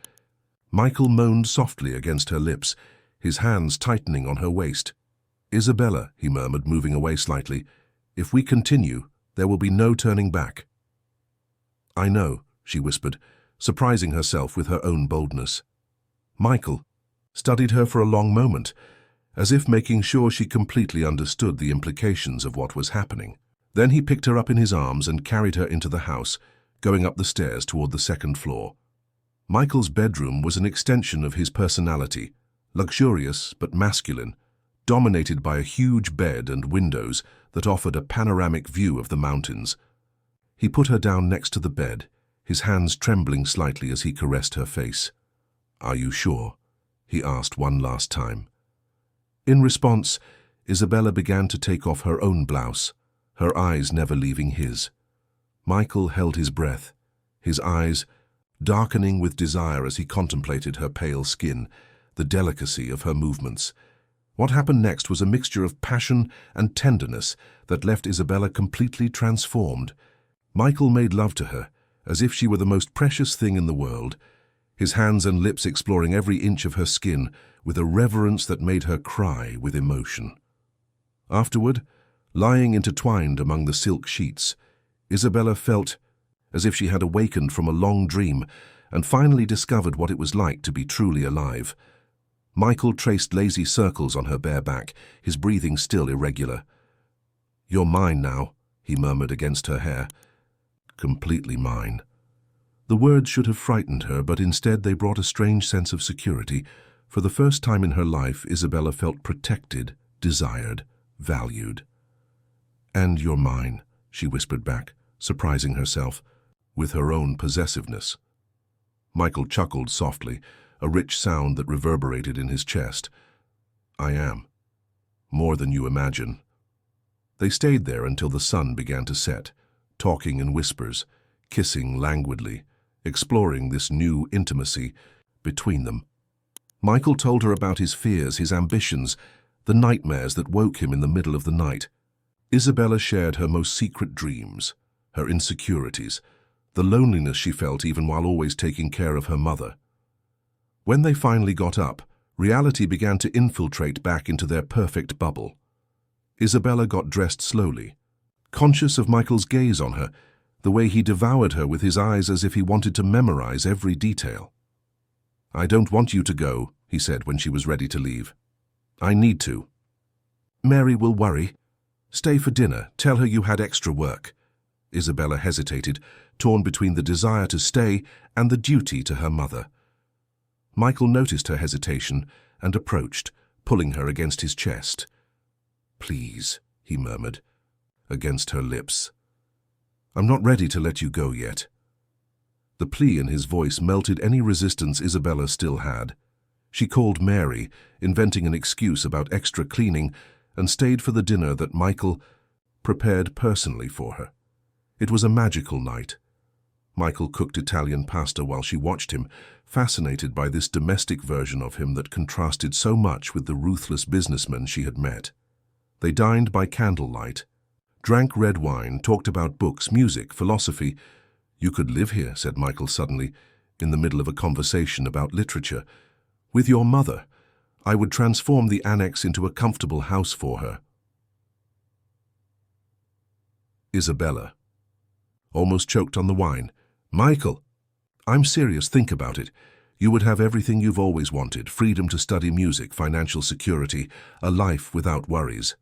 Michael moaned softly against her lips, his hands tightening on her waist. "Isabella," he murmured, moving away slightly, "if we continue, there will be no turning back." "I know," she whispered, surprising herself with her own boldness. Michael studied her for a long moment, as if making sure she completely understood the implications of what was happening. Then he picked her up in his arms and carried her into the house, going up the stairs toward the second floor. Michael's bedroom was an extension of his personality, luxurious but masculine, dominated by a huge bed and windows that offered a panoramic view of the mountains. He put her down next to the bed, his hands trembling slightly as he caressed her face. "Are you sure?" he asked one last time. In response, Isabella began to take off her own blouse, her eyes never leaving his. Michael held his breath, his eyes darkening with desire as he contemplated her pale skin, the delicacy of her movements. What happened next was a mixture of passion and tenderness that left Isabella completely transformed. Michael made love to her, as if she were the most precious thing in the world, his hands and lips exploring every inch of her skin with a reverence that made her cry with emotion. Afterward, lying intertwined among the silk sheets, Isabella felt as if she had awakened from a long dream and finally discovered what it was like to be truly alive. Michael traced lazy circles on her bare back, his breathing still irregular. "You're mine now," he murmured against her hair. "Completely mine." The words should have frightened her, but instead they brought a strange sense of security. For the first time in her life, Isabella felt protected, desired, valued. "And you're mine," she whispered back, surprising herself with her own possessiveness. Michael chuckled softly, a rich sound that reverberated in his chest. "I am. More than you imagine." They stayed there until the sun began to set, talking in whispers, kissing languidly, exploring this new intimacy between them. Michael told her about his fears, his ambitions, the nightmares that woke him in the middle of the night. Isabella shared her most secret dreams, her insecurities, the loneliness she felt even while always taking care of her mother. When they finally got up, reality began to infiltrate back into their perfect bubble. Isabella got dressed slowly, conscious of Michael's gaze on her, the way he devoured her with his eyes as if he wanted to memorize every detail. "I don't want you to go," he said when she was ready to leave. "I need to." "Mary will worry. Stay for dinner. Tell her you had extra work." Isabella hesitated, torn between the desire to stay and the duty to her mother. Michael noticed her hesitation and approached, pulling her against his chest. "Please," he murmured, against her lips. "I'm not ready to let you go yet." The plea in his voice melted any resistance Isabella still had. She called Mary, inventing an excuse about extra cleaning, and stayed for the dinner that Michael prepared personally for her. It was a magical night. Michael cooked Italian pasta while she watched him, fascinated by this domestic version of him that contrasted so much with the ruthless businessman she had met. They dined by candlelight, drank red wine, talked about books, music, philosophy. "You could live here," said Michael suddenly, in the middle of a conversation about literature. "With your mother. I would transform the annex into a comfortable house for her." Isabella almost choked on the wine. "Michael, I'm serious, think about it. You would have everything you've always wanted, freedom to study music, financial security, a life without worries.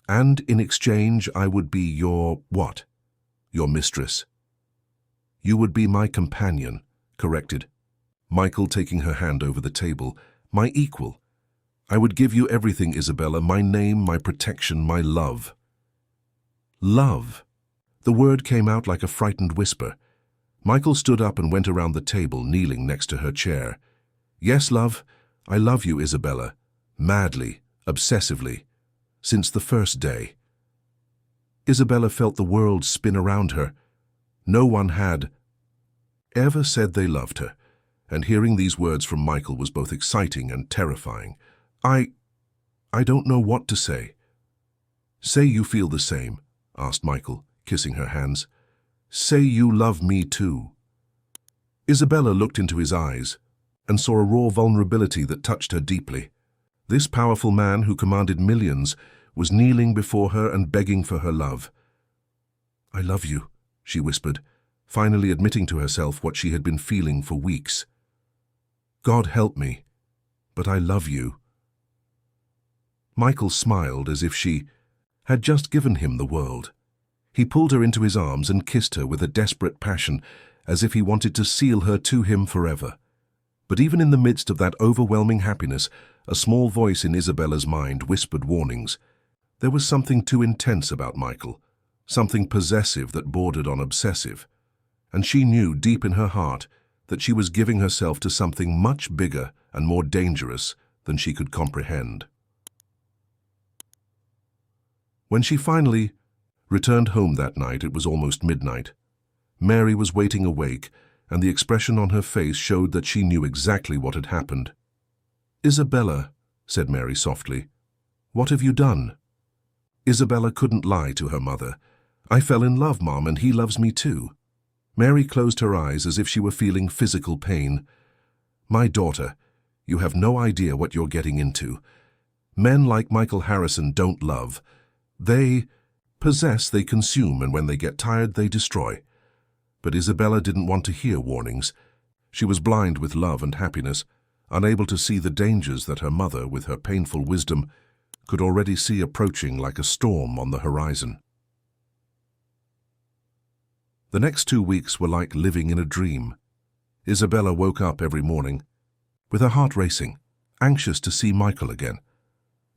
And in exchange, I would be your what? Your mistress." "You would be my companion," corrected Michael, taking her hand over the table. "My equal. I would give you everything, Isabella, my name, my protection, my love." Love. The word came out like a frightened whisper. Michael stood up and went around the table, kneeling next to her chair. "Yes, love, I love you, Isabella, madly, obsessively, since the first day." Isabella felt the world spin around her. No one had ever said they loved her, and hearing these words from Michael was both exciting and terrifying. I don't know what to say." "Say you feel the same," asked Michael, kissing her hands. "Say you love me too." Isabella looked into his eyes and saw a raw vulnerability that touched her deeply. This powerful man who commanded millions was kneeling before her and begging for her love. "I love you," she whispered, finally admitting to herself what she had been feeling for weeks. "God help me, but I love you." Michael smiled as if she had just given him the world. He pulled her into his arms and kissed her with a desperate passion, as if he wanted to seal her to him forever. But even in the midst of that overwhelming happiness, a small voice in Isabella's mind whispered warnings. There was something too intense about Michael, something possessive that bordered on obsessive. And she knew deep in her heart that she was giving herself to something much bigger and more dangerous than she could comprehend. When she finally Returned home that night, it was almost midnight. Mary was waiting awake, and the expression on her face showed that she knew exactly what had happened. "Isabella," said Mary softly, "what have you done?" Isabella couldn't lie to her mother. "I fell in love, Mom, and he loves me too." Mary closed her eyes as if she were feeling physical pain. "My daughter, you have no idea what you're getting into. Men like Michael Harrison don't love. They possess, they consume, and when they get tired, they destroy." But Isabella didn't want to hear warnings. She was blind with love and happiness, unable to see the dangers that her mother, with her painful wisdom, could already see approaching like a storm on the horizon. The next 2 weeks were like living in a dream. Isabella woke up every morning, with her heart racing, anxious to see Michael again.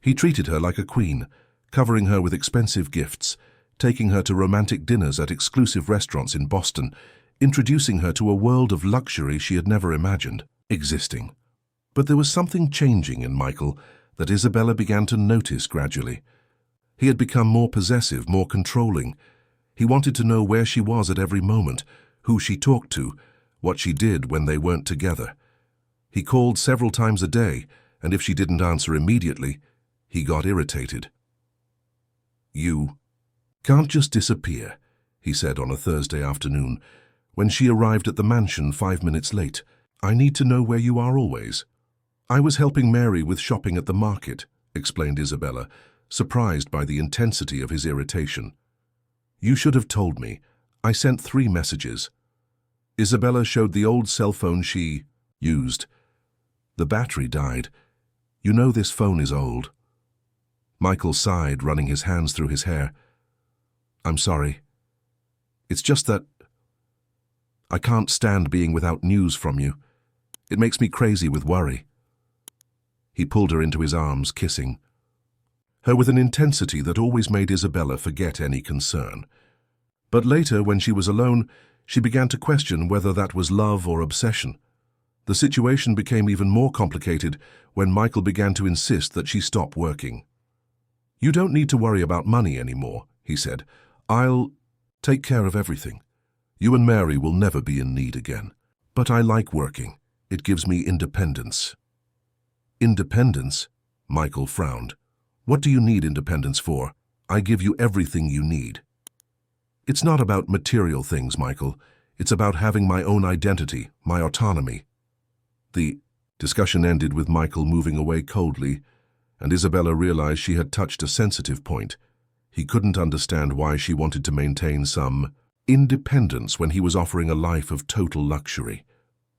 He treated her like a queen, covering her with expensive gifts, taking her to romantic dinners at exclusive restaurants in Boston, introducing her to a world of luxury she had never imagined existing. But there was something changing in Michael that Isabella began to notice gradually. He had become more possessive, more controlling. He wanted to know where she was at every moment, who she talked to, what she did when they weren't together. He called several times a day, and if she didn't answer immediately, he got irritated. "You can't just disappear," he said on a Thursday afternoon, when she arrived at the mansion 5 minutes late. "I need to know where you are always." "I was helping Mary with shopping at the market," explained Isabella, surprised by the intensity of his irritation. "You should have told me. I sent 3 messages." Isabella showed the old cell phone she used. "The battery died. You know this phone is old." Michael sighed, running his hands through his hair. "I'm sorry. It's just that I can't stand being without news from you. It makes me crazy with worry." He pulled her into his arms, kissing her with an intensity that always made Isabella forget any concern. But later, when she was alone, she began to question whether that was love or obsession. The situation became even more complicated when Michael began to insist that she stop working. "You don't need to worry about money anymore," he said. "I'll take care of everything. You and Mary will never be in need again. But I like working. It gives me independence." "Independence?" Michael frowned. "What do you need independence for? I give you everything you need." "It's not about material things, Michael. It's about having my own identity, my autonomy." The discussion ended with Michael moving away coldly, and Isabella realized she had touched a sensitive point. He couldn't understand why she wanted to maintain some independence when he was offering a life of total luxury.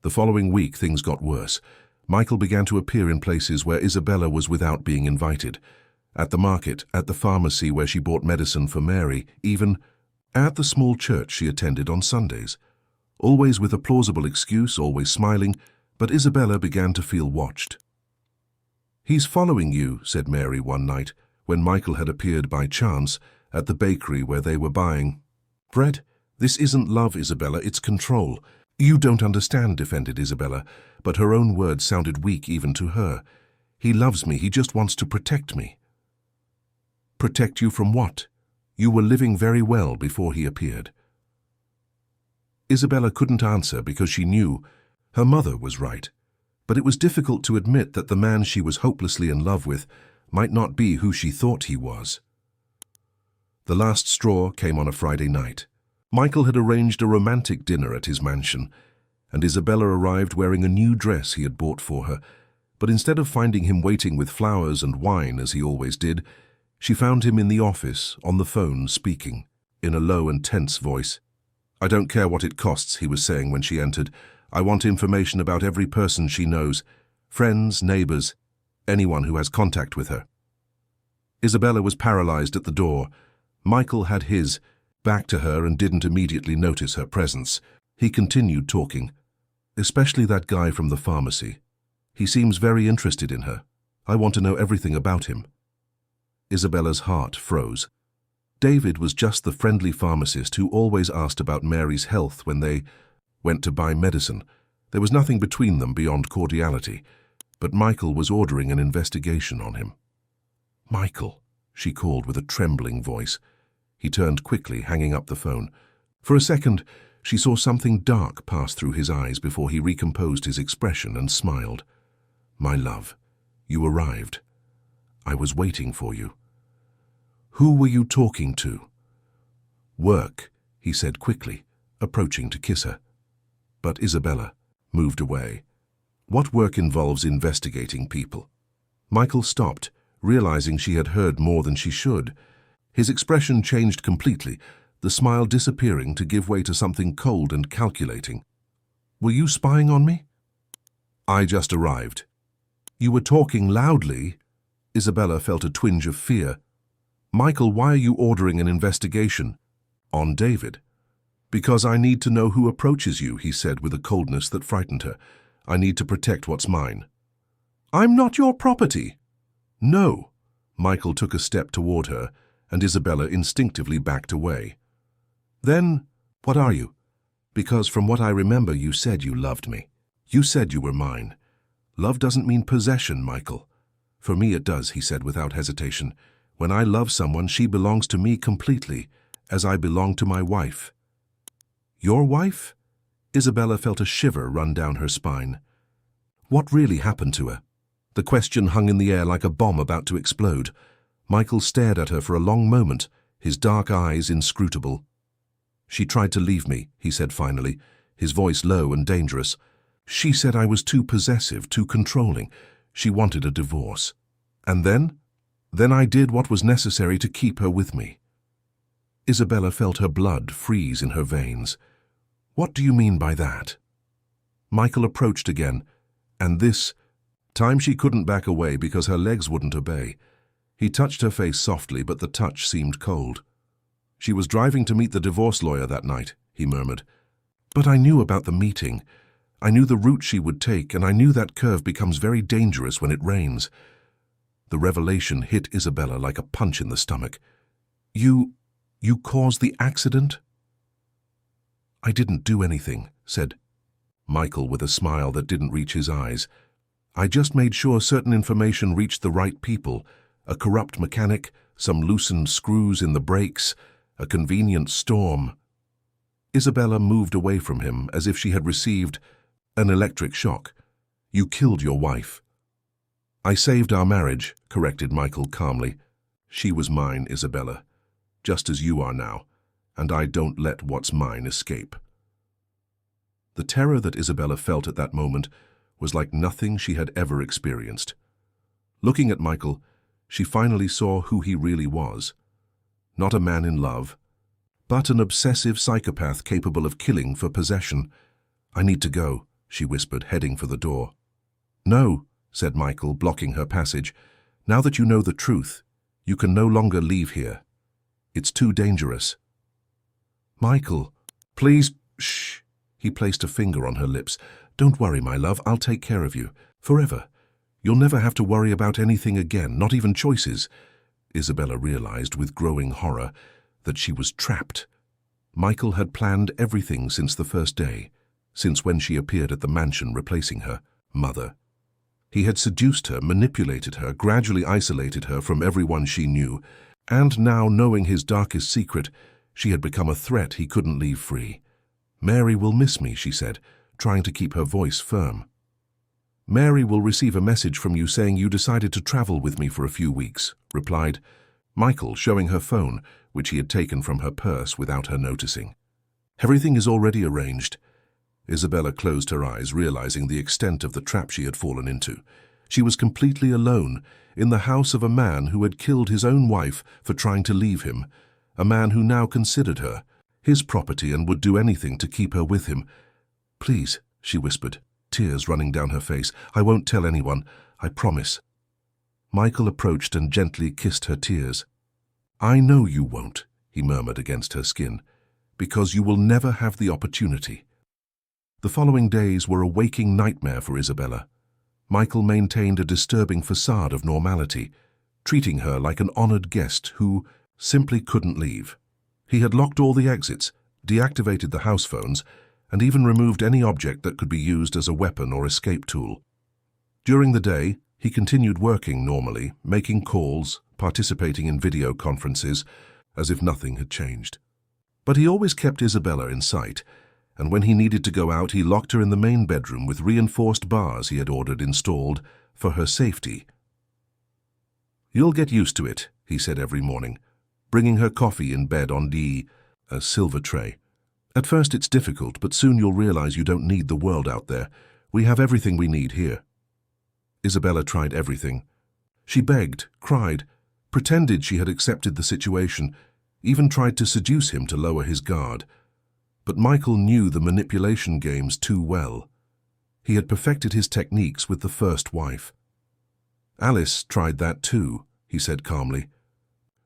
The following week, things got worse. Michael began to appear in places where Isabella was without being invited. At the market, at the pharmacy where she bought medicine for Mary, even at the small church she attended on Sundays. Always with a plausible excuse, always smiling, but Isabella began to feel watched. "He's following you," said Mary one night, when Michael had appeared by chance at the bakery where they were buying bread. "This isn't love, Isabella, it's control." "You don't understand," defended Isabella, but her own words sounded weak even to her. "He loves me, he just wants to protect me." "Protect you from what? You were living very well before he appeared." Isabella couldn't answer because she knew her mother was right, but it was difficult to admit that the man she was hopelessly in love with might not be who she thought he was. The last straw came on a Friday night. Michael had arranged a romantic dinner at his mansion, and Isabella arrived wearing a new dress he had bought for her. But instead of finding him waiting with flowers and wine as he always did, she found him in the office, on the phone, speaking, in a low and tense voice. "I don't care what it costs," he was saying when she entered. "I want information about every person she knows, friends, neighbors, anyone who has contact with her." Isabella was paralyzed at the door. Michael had his back to her and didn't immediately notice her presence. He continued talking. "Especially that guy from the pharmacy. He seems very interested in her. I want to know everything about him." Isabella's heart froze. David was just the friendly pharmacist who always asked about Mary's health when they went to buy medicine. There was nothing between them beyond cordiality, but Michael was ordering an investigation on him. "Michael," she called with a trembling voice. He turned quickly, hanging up the phone. For a second, she saw something dark pass through his eyes before he recomposed his expression and smiled. "My love, you arrived. I was waiting for you." "Who were you talking to?" "Work," he said quickly, approaching to kiss her. But Isabella moved away. "What work involves investigating people?" Michael stopped, realizing she had heard more than she should. His expression changed completely, the smile disappearing to give way to something cold and calculating. "Were you spying on me?" "I just arrived." "You were talking loudly." Isabella felt a twinge of fear. "Michael, why are you ordering an investigation?" "On David." "Because I need to know who approaches you," he said with a coldness that frightened her. "I need to protect what's mine." "I'm not your property." "No." Michael took a step toward her, and Isabella instinctively backed away. "Then, what are you?" "Because from what I remember, you said you loved me. You said you were mine. Love doesn't mean possession, Michael." "For me it does," he said without hesitation. "When I love someone, she belongs to me completely, as I belong to my wife." "Your wife?" Isabella felt a shiver run down her spine. What really happened to her? The question hung in the air like a bomb about to explode. Michael stared at her for a long moment, his dark eyes inscrutable. "She tried to leave me," he said finally, his voice low and dangerous. "She said I was too possessive, too controlling. She wanted a divorce. And then? Then I did what was necessary to keep her with me." Isabella felt her blood freeze in her veins. "What do you mean by that?" Michael approached again, and this time she couldn't back away because her legs wouldn't obey. He touched her face softly, but the touch seemed cold. "She was driving to meet the divorce lawyer that night," he murmured. "But I knew about the meeting. I knew the route she would take, and I knew that curve becomes very dangerous when it rains." The revelation hit Isabella like a punch in the stomach. You caused the accident?" "I didn't do anything," said Michael with a smile that didn't reach his eyes. "I just made sure certain information reached the right people. A corrupt mechanic, some loosened screws in the brakes, a convenient storm." Isabella moved away from him as if she had received an electric shock. "You killed your wife." "I saved our marriage," corrected Michael calmly. "She was mine, Isabella, just as you are now, and I don't let what's mine escape." The terror that Isabella felt at that moment was like nothing she had ever experienced. Looking at Michael, she finally saw who he really was. Not a man in love, but an obsessive psychopath capable of killing for possession. "I need to go," she whispered, heading for the door. "No," said Michael, blocking her passage. "Now that you know the truth, you can no longer leave here. It's too dangerous." "Michael, please, shh." He placed a finger on her lips. "Don't worry, my love, I'll take care of you. Forever. You'll never have to worry about anything again, not even choices." Isabella realized with growing horror that she was trapped. Michael had planned everything since the first day, since when she appeared at the mansion replacing her mother. He had seduced her, manipulated her, gradually isolated her from everyone she knew, and now, knowing his darkest secret, she had become a threat he couldn't leave free. "Mary will miss me," she said, trying to keep her voice firm. "Mary will receive a message from you saying you decided to travel with me for a few weeks," replied Michael, showing her phone, which he had taken from her purse without her noticing. "Everything is already arranged." Isabella closed her eyes, realizing the extent of the trap she had fallen into. She was completely alone, in the house of a man who had killed his own wife for trying to leave him, a man who now considered her his property and would do anything to keep her with him. "Please," she whispered, tears running down her face. "I won't tell anyone, I promise." Michael approached and gently kissed her tears. "I know you won't," he murmured against her skin, "because you will never have the opportunity." The following days were a waking nightmare for Isabella. Michael maintained a disturbing facade of normality, treating her like an honored guest who simply couldn't leave. He had locked all the exits, deactivated the house phones, and even removed any object that could be used as a weapon or escape tool. During the day, he continued working normally, making calls, participating in video conferences, as if nothing had changed. But he always kept Isabella in sight, and when he needed to go out, he locked her in the main bedroom with reinforced bars he had ordered installed for her safety. "You'll get used to it," he said every morning, bringing her coffee in bed on a silver tray. "At first it's difficult, but soon you'll realize you don't need the world out there. We have everything we need here." Isabella tried everything. She begged, cried, pretended she had accepted the situation, even tried to seduce him to lower his guard. But Michael knew the manipulation games too well. He had perfected his techniques with the first wife. "Alice tried that too," he said calmly.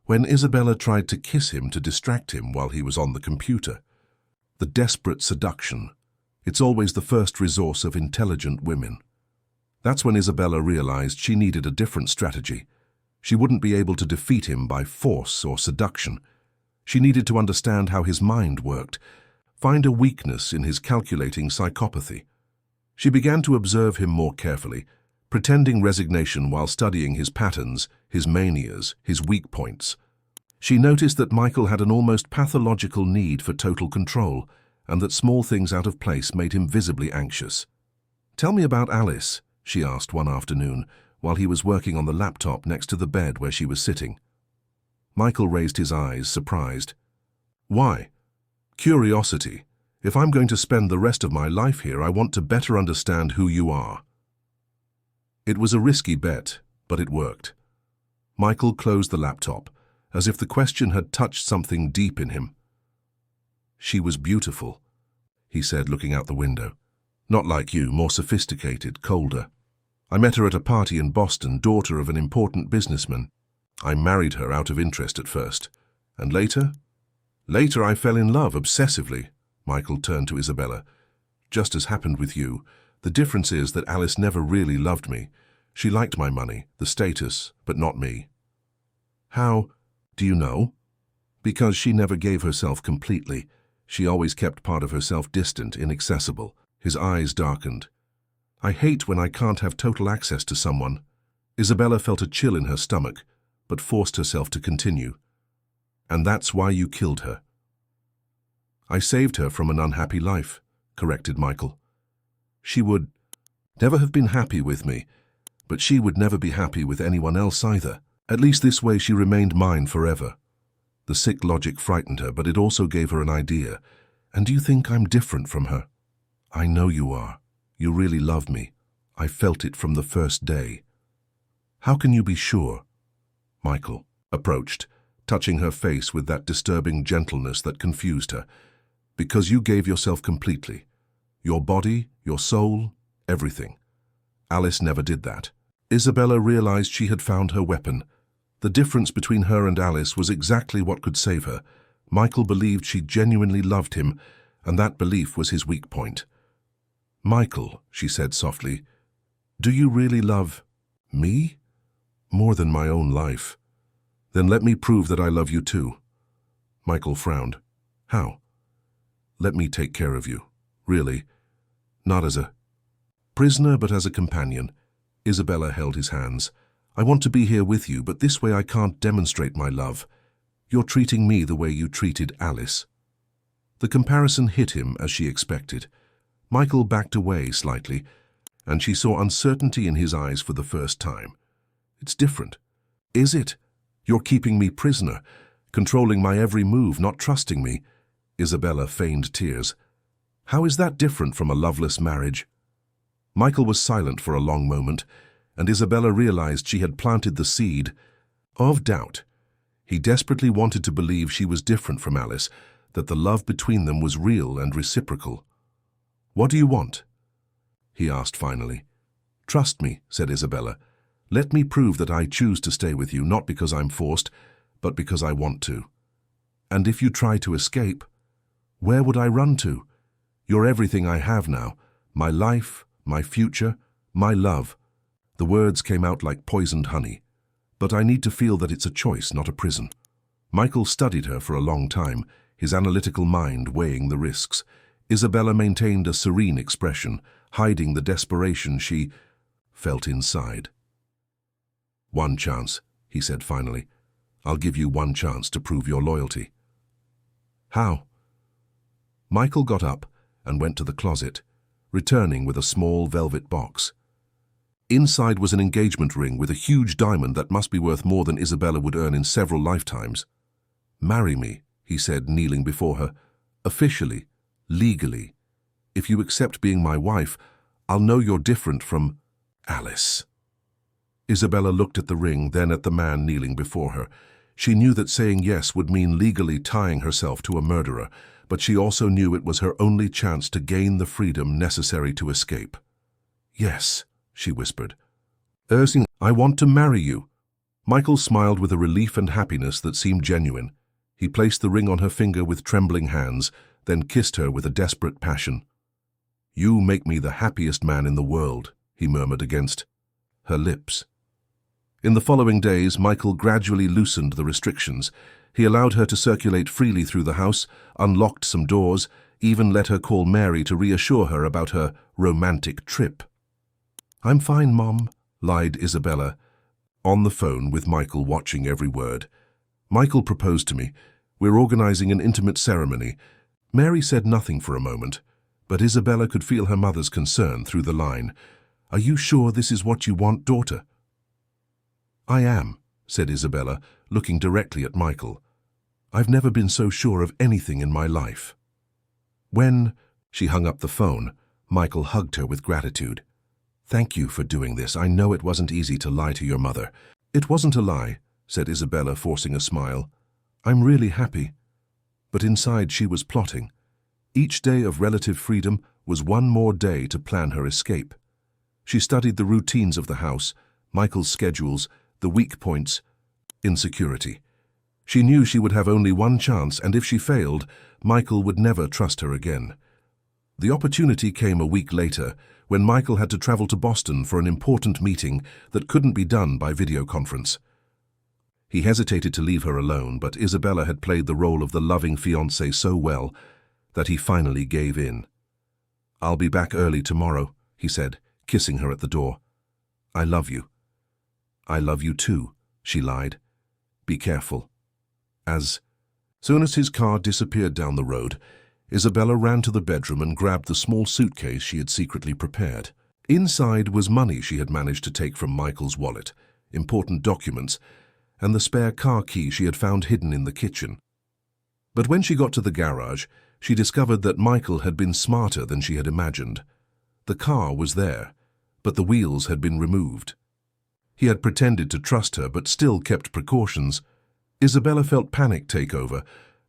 When Isabella tried to kiss him to distract him while he was on the computer. The desperate seduction. It's always the first resource of intelligent women. That's when Isabella realized she needed a different strategy. She wouldn't be able to defeat him by force or seduction. She needed to understand how his mind worked, find a weakness in his calculating psychopathy. She began to observe him more carefully, pretending resignation while studying his patterns, his manias, his weak points. She noticed that Michael had an almost pathological need for total control, and that small things out of place made him visibly anxious. "Tell me about Alice," she asked one afternoon, while he was working on the laptop next to the bed where she was sitting. Michael raised his eyes, surprised. "Why?" "Curiosity. If I'm going to spend the rest of my life here, I want to better understand who you are." It was a risky bet, but it worked. Michael closed the laptop, as if the question had touched something deep in him. "She was beautiful," he said, looking out the window. "Not like you, more sophisticated, colder. I met her at a party in Boston, daughter of an important businessman. I married her out of interest at first. And later? Later I fell in love obsessively." Michael turned to Isabella. "Just as happened with you. The difference is that Alice never really loved me. She liked my money, the status, but not me." "How? Do you know?" "Because she never gave herself completely. She always kept part of herself distant, inaccessible." His eyes darkened. "I hate when I can't have total access to someone." Isabella felt a chill in her stomach, but forced herself to continue. "And that's why you killed her." "I saved her from an unhappy life," corrected Michael. "She would never have been happy with me, but she would never be happy with anyone else either. At least this way she remained mine forever." The sick logic frightened her, but it also gave her an idea. "And do you think I'm different from her?" "I know you are. You really love me. I felt it from the first day." "How can you be sure?" Michael approached, touching her face with that disturbing gentleness that confused her. "Because you gave yourself completely. Your body, your soul, everything. Alice never did that." Isabella realized she had found her weapon. The difference between her and Alice was exactly what could save her. Michael believed she genuinely loved him, and that belief was his weak point. "Michael," she said softly, "do you really love me? More than my own life? Then let me prove that I love you too." Michael frowned. "How?" "Let me take care of you. Really. Not as a prisoner, but as a companion." Isabella held his hands. "I want to be here with you, but this way I can't demonstrate my love. You're treating me the way you treated Alice." The comparison hit him as she expected. Michael backed away slightly, and she saw uncertainty in his eyes for the first time. "It's different." "Is it? You're keeping me prisoner, controlling my every move, not trusting me." Isabella feigned tears. "How is that different from a loveless marriage?" Michael was silent for a long moment, and Isabella realized she had planted the seed of doubt. He desperately wanted to believe she was different from Alice, that the love between them was real and reciprocal. "What do you want?" he asked finally. "Trust me," said Isabella. "Let me prove that I choose to stay with you, not because I'm forced, but because I want to. And if you try to escape, where would I run to? You're everything I have now, my life, my future, my love." The words came out like poisoned honey. "But I need to feel that it's a choice, not a prison." Michael studied her for a long time, his analytical mind weighing the risks. Isabella maintained a serene expression, hiding the desperation she felt inside. "One chance," he said finally. I'll give you one chance to prove your loyalty. How? Michael got up and went to the closet, returning with a small velvet box. Inside was an engagement ring with a huge diamond that must be worth more than Isabella would earn in several lifetimes. "Marry me," he said, kneeling before her. "Officially, legally. If you accept being my wife, I'll know you're different from Alice." Isabella looked at the ring, then at the man kneeling before her. She knew that saying yes would mean legally tying herself to a murderer, but she also knew it was her only chance to gain the freedom necessary to escape. "Yes," she whispered. "Ersin, I want to marry you." Michael smiled with a relief and happiness that seemed genuine. He placed the ring on her finger with trembling hands, then kissed her with a desperate passion. "You make me the happiest man in the world," he murmured against her lips. In the following days, Michael gradually loosened the restrictions. He allowed her to circulate freely through the house, unlocked some doors, even let her call Mary to reassure her about her romantic trip. "I'm fine, Mom," lied Isabella, on the phone with Michael watching every word. "Michael proposed to me. We're organizing an intimate ceremony." Mary said nothing for a moment, but Isabella could feel her mother's concern through the line. "Are you sure this is what you want, daughter?" "I am," said Isabella, looking directly at Michael. "I've never been so sure of anything in my life." When she hung up the phone, Michael hugged her with gratitude. "Thank you for doing this. I know it wasn't easy to lie to your mother." "It wasn't a lie," said Isabella, forcing a smile. "I'm really happy." But inside she was plotting. Each day of relative freedom was one more day to plan her escape. She studied the routines of the house, Michael's schedules, the weak points, insecurity. She knew she would have only one chance, and if she failed, Michael would never trust her again. The opportunity came a week later, when Michael had to travel to Boston for an important meeting that couldn't be done by video conference. He hesitated to leave her alone, but Isabella had played the role of the loving fiancé so well that he finally gave in. "I'll be back early tomorrow," he said, kissing her at the door. "I love you." "I love you too," she lied. "Be careful." As soon as his car disappeared down the road, Isabella ran to the bedroom and grabbed the small suitcase she had secretly prepared. Inside was money she had managed to take from Michael's wallet, important documents, and the spare car key she had found hidden in the kitchen. But when she got to the garage, she discovered that Michael had been smarter than she had imagined. The car was there, but the wheels had been removed. He had pretended to trust her, but still kept precautions. Isabella felt panic take over,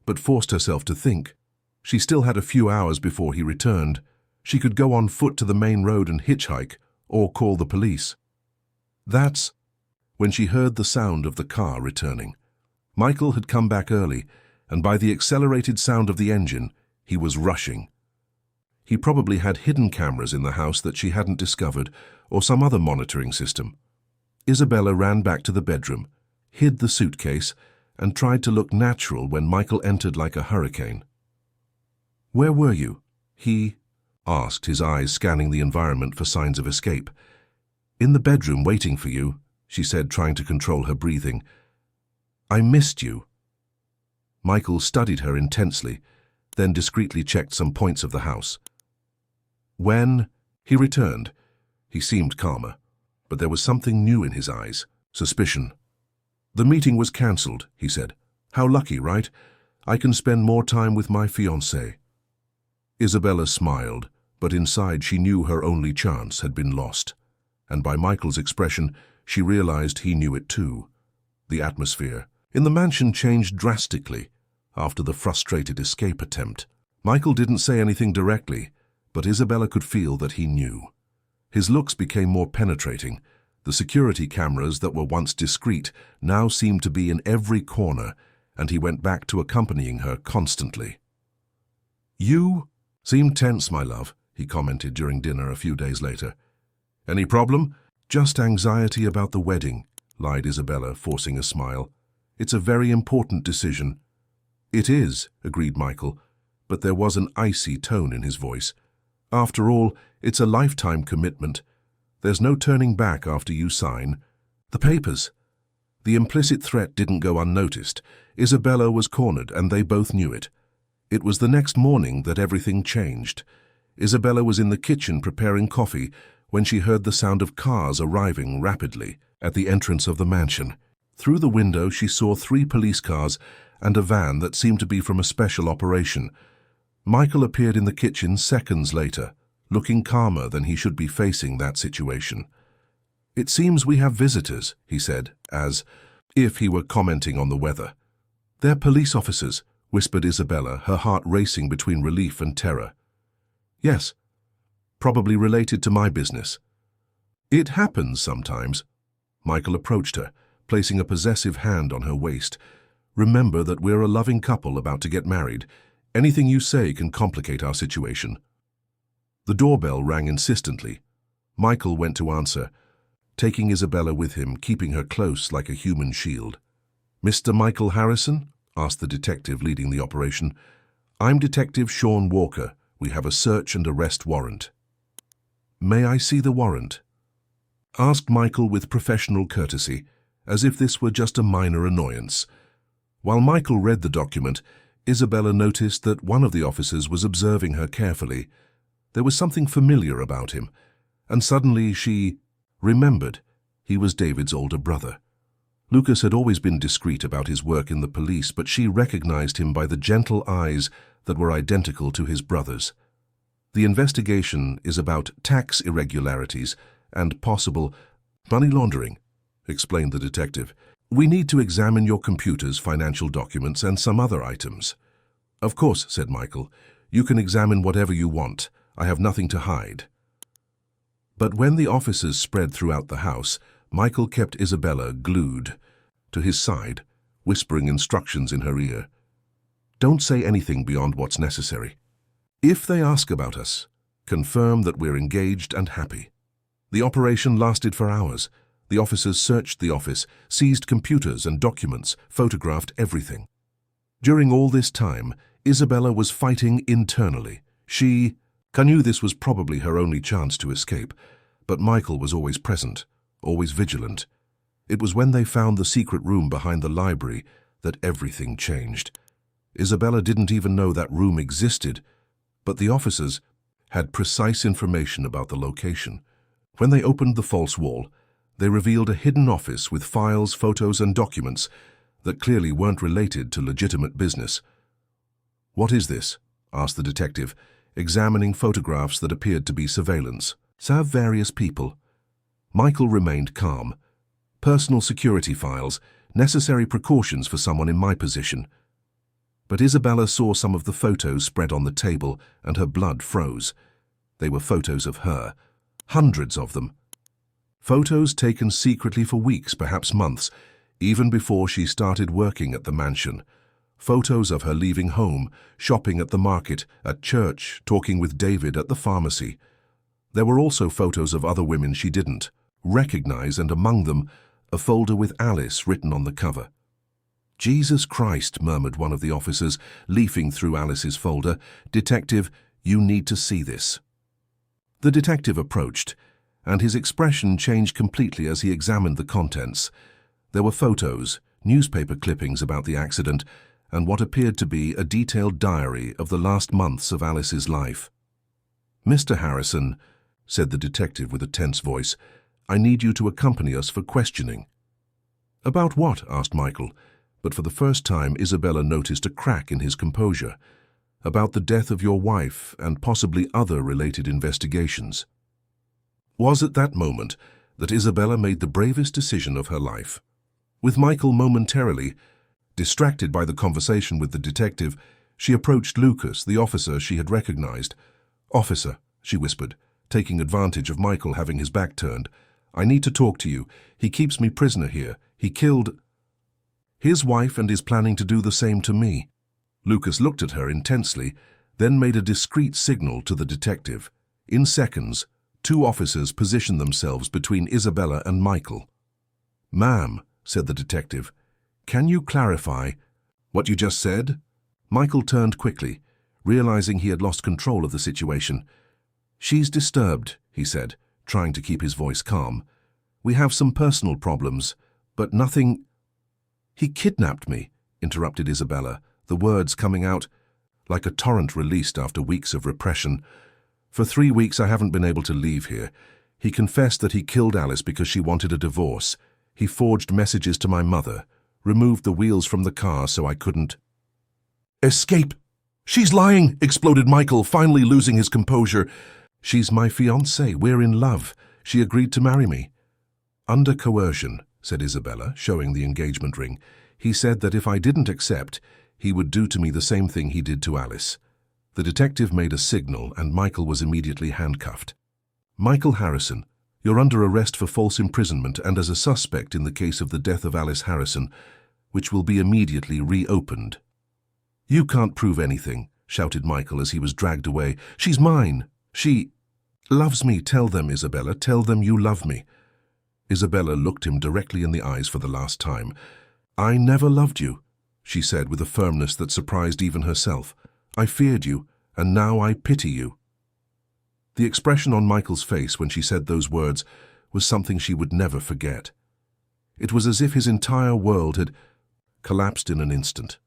but forced herself to think. She still had a few hours before he returned. She could go on foot to the main road and hitchhike, or call the police. That's when she heard the sound of the car returning. Michael had come back early, and by the accelerated sound of the engine, he was rushing. He probably had hidden cameras in the house that she hadn't discovered, or some other monitoring system. Isabella ran back to the bedroom, hid the suitcase, and tried to look natural when Michael entered like a hurricane. "Where were you?" he asked, his eyes scanning the environment for signs of escape. "In the bedroom waiting for you," she said, trying to control her breathing. "I missed you." Michael studied her intensely, then discreetly checked some points of the house. When he returned, he seemed calmer, but there was something new in his eyes, suspicion. "The meeting was cancelled," he said. "How lucky, right? I can spend more time with my fiancé." Isabella smiled, but inside she knew her only chance had been lost. And by Michael's expression, she realized he knew it too. The atmosphere in the mansion changed drastically after the frustrated escape attempt. Michael didn't say anything directly, but Isabella could feel that he knew. His looks became more penetrating. The security cameras that were once discreet now seemed to be in every corner, and he went back to accompanying her constantly. "You seem tense, my love," he commented during dinner a few days later. "Any problem?" "Just anxiety about the wedding," lied Isabella, forcing a smile. "It's a very important decision." "It is," agreed Michael, but there was an icy tone in his voice. "After all, it's a lifetime commitment. There's no turning back after you sign the papers." The implicit threat didn't go unnoticed. Isabella was cornered, and they both knew it. It was the next morning that everything changed. Isabella was in the kitchen preparing coffee when she heard the sound of cars arriving rapidly at the entrance of the mansion. Through the window, she saw 3 police cars and a van that seemed to be from a special operation. Michael appeared in the kitchen seconds later, looking calmer than he should be facing that situation. "It seems we have visitors," he said, as if he were commenting on the weather. "They're police officers," whispered Isabella, her heart racing between relief and terror. "Yes, probably related to my business." "It happens sometimes." Michael approached her, placing a possessive hand on her waist. "Remember that we're a loving couple about to get married. Anything you say can complicate our situation." The doorbell rang insistently. Michael went to answer, taking Isabella with him, keeping her close like a human shield. "Mr. Michael Harrison?" asked the detective leading the operation. "I'm Detective Sean Walker. We have a search and arrest warrant." "May I see the warrant?" asked Michael with professional courtesy, as if this were just a minor annoyance. While Michael read the document, Isabella noticed that one of the officers was observing her carefully. There was something familiar about him, and suddenly she remembered he was David's older brother. Lucas had always been discreet about his work in the police, but she recognized him by the gentle eyes that were identical to his brother's. "The investigation is about tax irregularities and possible money laundering," explained the detective. "We need to examine your computer's financial documents and some other items." "Of course," said Michael. "You can examine whatever you want. I have nothing to hide." But when the officers spread throughout the house, Michael kept Isabella glued to his side, whispering instructions in her ear. "Don't say anything beyond what's necessary. If they ask about us, confirm that we're engaged and happy." The operation lasted for hours. The officers searched the office, seized computers and documents, photographed everything. During all this time, Isabella was fighting internally. She knew this was probably her only chance to escape, but Michael was always present, always vigilant. It was when they found the secret room behind the library that everything changed. Isabella didn't even know that room existed, but the officers had precise information about the location. When they opened the false wall, they revealed a hidden office with files, photos, and documents that clearly weren't related to legitimate business. "What is this?" asked the detective, examining photographs that appeared to be surveillance. "Serve various people." Michael remained calm. "Personal security files, necessary precautions for someone in my position." But Isabella saw some of the photos spread on the table, and her blood froze. They were photos of her, hundreds of them. Photos taken secretly for weeks, perhaps months, even before she started working at the mansion. Photos of her leaving home, shopping at the market, at church, talking with David at the pharmacy. There were also photos of other women she didn't recognize, and among them, a folder with Alice written on the cover. "Jesus Christ," murmured one of the officers, leafing through Alice's folder. "Detective, you need to see this." The detective approached, and his expression changed completely as he examined the contents. There were photos, newspaper clippings about the accident, and what appeared to be a detailed diary of the last months of Alice's life. "Mr. Harrison," said the detective with a tense voice, "I need you to accompany us for questioning." "About what?" asked Michael, but for the first time Isabella noticed a crack in his composure. "About the death of your wife and possibly other related investigations." Was at that moment that Isabella made the bravest decision of her life. With Michael momentarily distracted by the conversation with the detective, she approached Lucas, the officer she had recognized. "Officer," she whispered, taking advantage of Michael having his back turned, "I need to talk to you. He keeps me prisoner here. He killed his wife and is planning to do the same to me." Lucas looked at her intensely, then made a discreet signal to the detective. In seconds, 2 officers positioned themselves between Isabella and Michael. "Ma'am," said the detective, "can you clarify what you just said?" Michael turned quickly, realizing he had lost control of the situation. "She's disturbed," he said, trying to keep his voice calm. "We have some personal problems, but nothing..." "He kidnapped me," interrupted Isabella, the words coming out like a torrent released after weeks of repression. "For 3 weeks I haven't been able to leave here. He confessed that he killed Alice because she wanted a divorce. He forged messages to my mother, removed the wheels from the car so I couldn't escape." "She's lying!" exploded Michael, finally losing his composure. "She's my fiancée. We're in love. She agreed to marry me." "Under coercion," said Isabella, showing the engagement ring. "He said that if I didn't accept, he would do to me the same thing he did to Alice." The detective made a signal and Michael was immediately handcuffed. "Michael Harrison, you're under arrest for false imprisonment and as a suspect in the case of the death of Alice Harrison, which will be immediately reopened." "You can't prove anything," shouted Michael as he was dragged away. "She's mine. She loves me. Tell them, Isabella. Tell them you love me." Isabella looked him directly in the eyes for the last time. "I never loved you," she said with a firmness that surprised even herself. "I feared you, and now I pity you." The expression on Michael's face when she said those words was something she would never forget. It was as if his entire world had collapsed in an instant.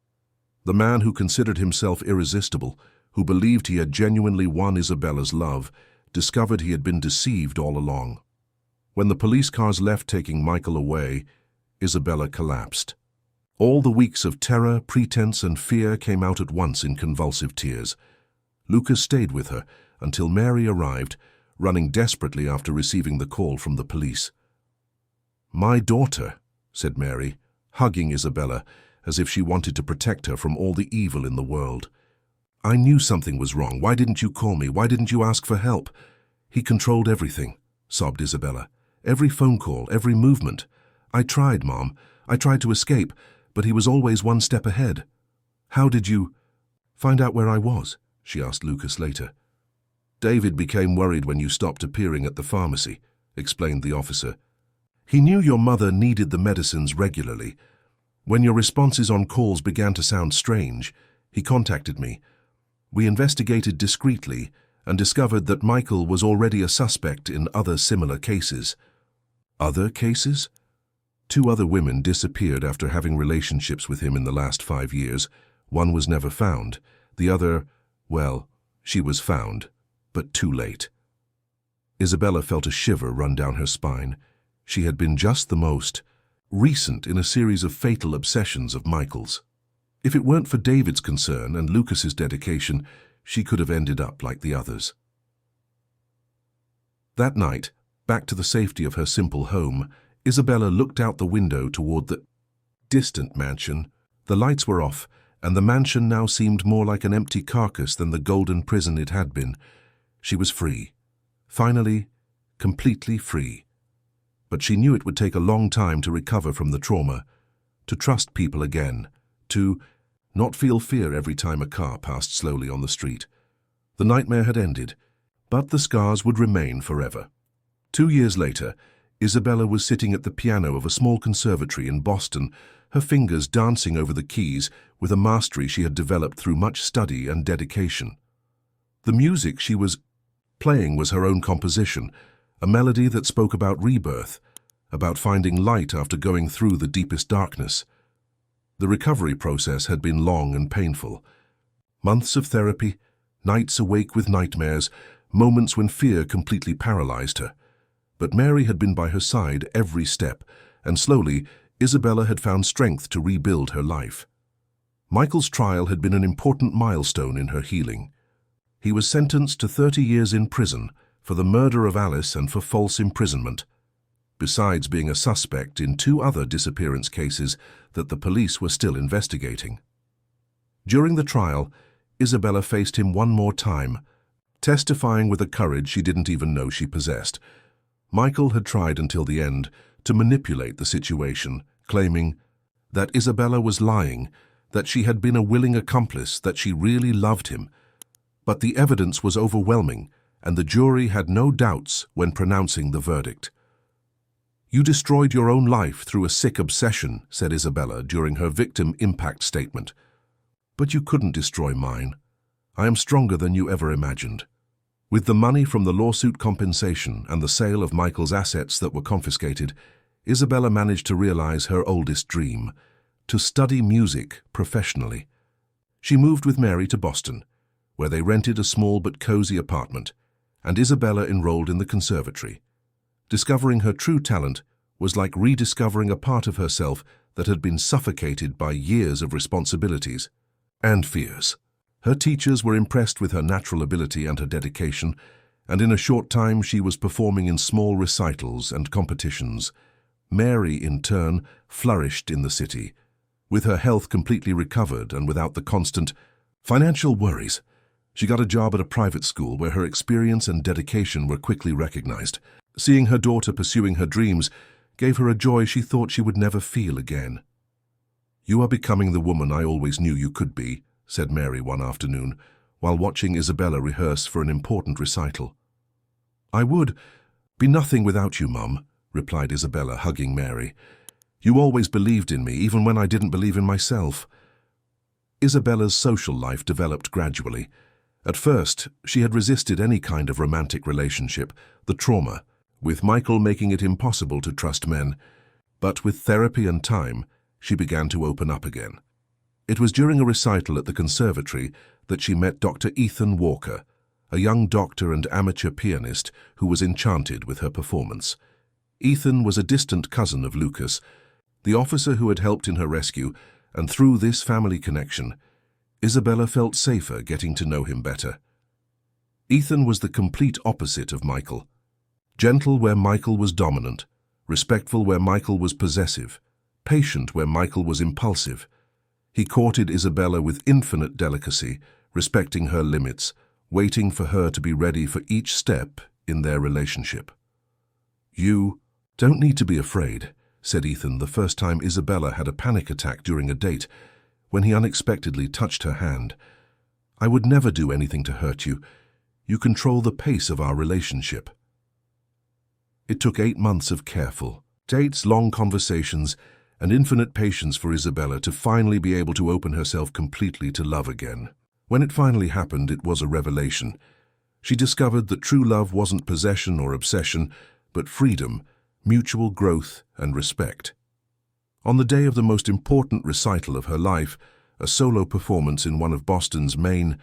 The man who considered himself irresistible, who believed he had genuinely won Isabella's love, discovered he had been deceived all along. When the police cars left taking Michael away, Isabella collapsed. All the weeks of terror, pretense, and fear came out at once in convulsive tears. Lucas stayed with her until Mary arrived, running desperately after receiving the call from the police. "My daughter," said Mary, hugging Isabella as if she wanted to protect her from all the evil in the world. "I knew something was wrong. Why didn't you call me? Why didn't you ask for help?" "He controlled everything," sobbed Isabella. "Every phone call, every movement. I tried, Mom. I tried to escape, but he was always one step ahead." "How did you find out where I was?" she asked Lucas later. "David became worried when you stopped appearing at the pharmacy," explained the officer. "He knew your mother needed the medicines regularly. When your responses on calls began to sound strange, he contacted me. We investigated discreetly and discovered that Michael was already a suspect in other similar cases." "Other cases?" "2 other women disappeared after having relationships with him in the last 5 years. One was never found. The other, well, she was found, but too late." Isabella felt a shiver run down her spine. She had been just the most recent in a series of fatal obsessions of Michael's. If it weren't for David's concern and Lucas's dedication, she could have ended up like the others. That night, back to the safety of her simple home, Isabella looked out the window toward the distant mansion. The lights were off, and the mansion now seemed more like an empty carcass than the golden prison it had been. She was free. Finally, completely free. But she knew it would take a long time to recover from the trauma, to trust people again, to not feel fear every time a car passed slowly on the street. The nightmare had ended, but the scars would remain forever. 2 years later, Isabella was sitting at the piano of a small conservatory in Boston, her fingers dancing over the keys with a mastery she had developed through much study and dedication. The music she was playing was her own composition, a melody that spoke about rebirth, about finding light after going through the deepest darkness. The recovery process had been long and painful. Months of therapy, nights awake with nightmares, moments when fear completely paralyzed her. But Mary had been by her side every step, and slowly Isabella had found strength to rebuild her life. Michael's trial had been an important milestone in her healing. He was sentenced to 30 years in prison for the murder of Alice and for false imprisonment, besides being a suspect in 2 other disappearance cases that the police were still investigating. During the trial, Isabella faced him one more time, testifying with a courage she didn't even know she possessed. Michael had tried until the end to manipulate the situation, claiming that Isabella was lying, that she had been a willing accomplice, that she really loved him. But the evidence was overwhelming, and the jury had no doubts when pronouncing the verdict. "You destroyed your own life through a sick obsession," said Isabella during her victim impact statement. "But you couldn't destroy mine. I am stronger than you ever imagined." With the money from the lawsuit compensation and the sale of Michael's assets that were confiscated, Isabella managed to realize her oldest dream, to study music professionally. She moved with Mary to Boston, where they rented a small but cozy apartment, and Isabella enrolled in the conservatory. Discovering her true talent was like rediscovering a part of herself that had been suffocated by years of responsibilities and fears. Her teachers were impressed with her natural ability and her dedication, and in a short time she was performing in small recitals and competitions. Mary, in turn, flourished in the city, with her health completely recovered and without the constant financial worries. She got a job at a private school where her experience and dedication were quickly recognized. Seeing her daughter pursuing her dreams gave her a joy she thought she would never feel again. "You are becoming the woman I always knew you could be," said Mary one afternoon, while watching Isabella rehearse for an important recital. "I would be nothing without you, Mum," replied Isabella, hugging Mary. "You always believed in me, even when I didn't believe in myself." Isabella's social life developed gradually. At first, she had resisted any kind of romantic relationship, the trauma, with Michael making it impossible to trust men. But with therapy and time, she began to open up again. It was during a recital at the conservatory that she met Dr. Ethan Walker, a young doctor and amateur pianist who was enchanted with her performance. Ethan was a distant cousin of Lucas, the officer who had helped in her rescue, and through this family connection, Isabella felt safer getting to know him better. Ethan was the complete opposite of Michael. Gentle where Michael was dominant, respectful where Michael was possessive, patient where Michael was impulsive. He courted Isabella with infinite delicacy, respecting her limits, waiting for her to be ready for each step in their relationship. "You don't need to be afraid," said Ethan the first time Isabella had a panic attack during a date, when he unexpectedly touched her hand. "I would never do anything to hurt you. You control the pace of our relationship." It took 8 months of careful dates, long conversations, and infinite patience for Isabella to finally be able to open herself completely to love again. When it finally happened, it was a revelation. She discovered that true love wasn't possession or obsession, but freedom, mutual growth, and respect. On the day of the most important recital of her life, a solo performance in one of Boston's main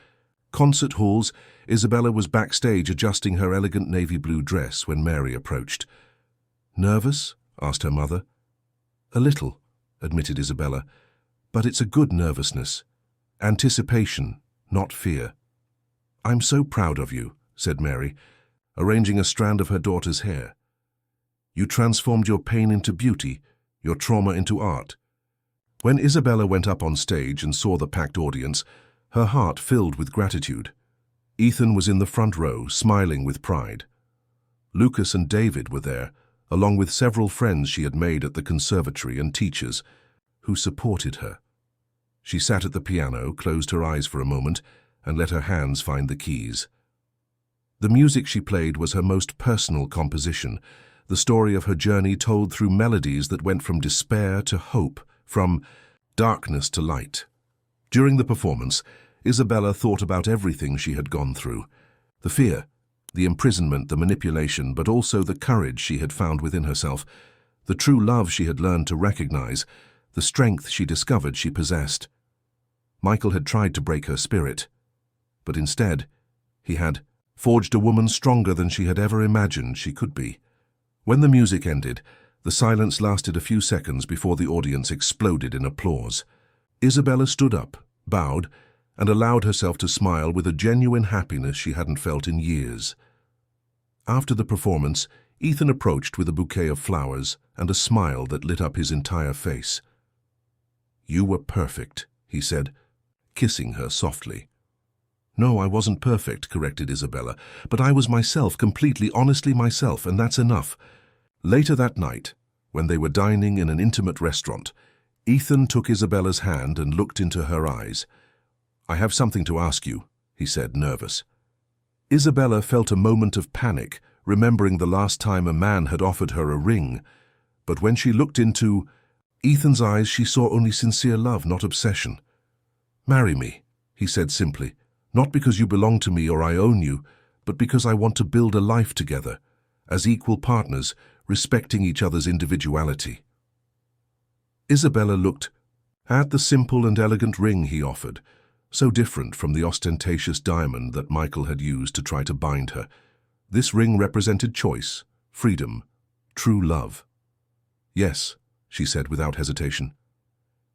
concert halls, Isabella was backstage adjusting her elegant navy blue dress when Mary approached. "Nervous?" asked her mother. "A little," admitted Isabella, "but it's a good nervousness. Anticipation, not fear." "I'm so proud of you," said Mary, arranging a strand of her daughter's hair. "You transformed your pain into beauty, your trauma into art." When Isabella went up on stage and saw the packed audience, her heart filled with gratitude. Ethan was in the front row, smiling with pride. Lucas and David were there, along with several friends she had made at the conservatory and teachers who supported her. She sat at the piano, closed her eyes for a moment, and let her hands find the keys. The music she played was her most personal composition, the story of her journey told through melodies that went from despair to hope, from darkness to light. During the performance, Isabella thought about everything she had gone through: the fear, the imprisonment, the manipulation, but also the courage she had found within herself, the true love she had learned to recognize, the strength she discovered she possessed. Michael had tried to break her spirit, but instead, he had forged a woman stronger than she had ever imagined she could be. When the music ended, the silence lasted a few seconds before the audience exploded in applause. Isabella stood up, bowed, and allowed herself to smile with a genuine happiness she hadn't felt in years. After the performance, Ethan approached with a bouquet of flowers and a smile that lit up his entire face. "You were perfect," he said, kissing her softly. "No, I wasn't perfect," corrected Isabella, "but I was myself, completely, honestly myself, and that's enough." Later that night, when they were dining in an intimate restaurant, Ethan took Isabella's hand and looked into her eyes. "I have something to ask you," he said, nervous. Isabella felt a moment of panic, remembering the last time a man had offered her a ring. But when she looked into Ethan's eyes, she saw only sincere love, not obsession. "Marry me," he said simply, "not because you belong to me or I own you, but because I want to build a life together, as equal partners, respecting each other's individuality." Isabella looked At the simple and elegant ring he offered, so different from the ostentatious diamond that Michael had used to try to bind her. This ring represented choice, freedom, true love. "Yes," she said without hesitation.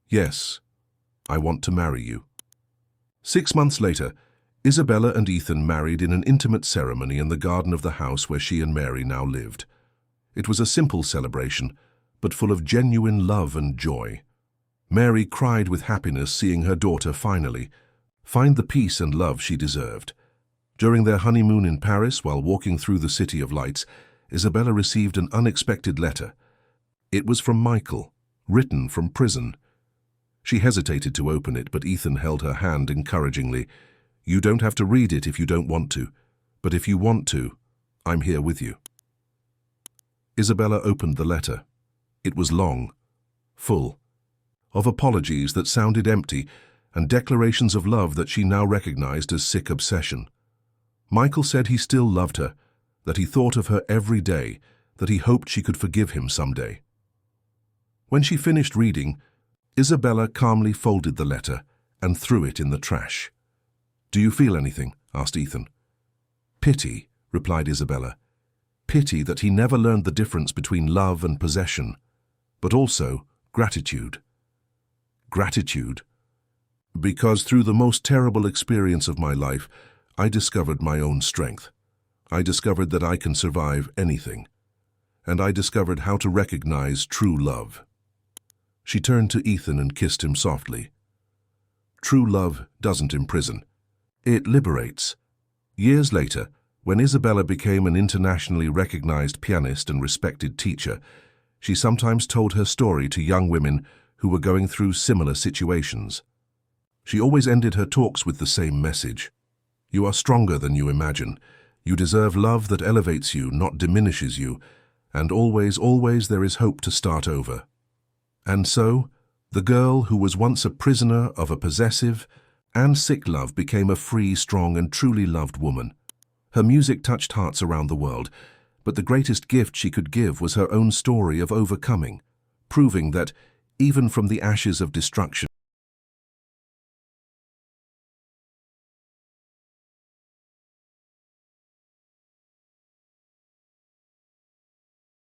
"Yes, I want to marry you." 6 months later, Isabella and Ethan married in an intimate ceremony in the garden of the house where she and Mary now lived. It was a simple celebration, but full of genuine love and joy. Mary cried with happiness seeing her daughter finally find the peace and love she deserved. During their honeymoon in Paris, while walking through the City of Lights, Isabella received an unexpected letter. It was from Michael, written from prison. She hesitated to open it, but Ethan held her hand encouragingly. "You don't have to read it if you don't want to, but if you want to, I'm here with you." Isabella opened the letter. It was long, full, of apologies that sounded empty and declarations of love that she now recognized as sick obsession. Michael said he still loved her, that he thought of her every day, that he hoped she could forgive him someday. When she finished reading, Isabella calmly folded the letter and threw it in the trash. "Do you feel anything?" asked Ethan. "Pity," replied Isabella. "Pity that he never learned the difference between love and possession, but also gratitude." Gratitude. "Because through the most terrible experience of my life, I discovered my own strength. I discovered that I can survive anything. And I discovered how to recognize true love." She turned to Ethan and kissed him softly. True love doesn't imprison. It liberates. Years later, when Isabella became an internationally recognized pianist and respected teacher, she sometimes told her story to young women who were going through similar situations. She always ended her talks with the same message. You are stronger than you imagine. You deserve love that elevates you, not diminishes you. And always, always there is hope to start over. And so, the girl who was once a prisoner of a possessive and sick love became a free, strong, and truly loved woman. Her music touched hearts around the world, but the greatest gift she could give was her own story of overcoming, proving that, even from the ashes of destruction,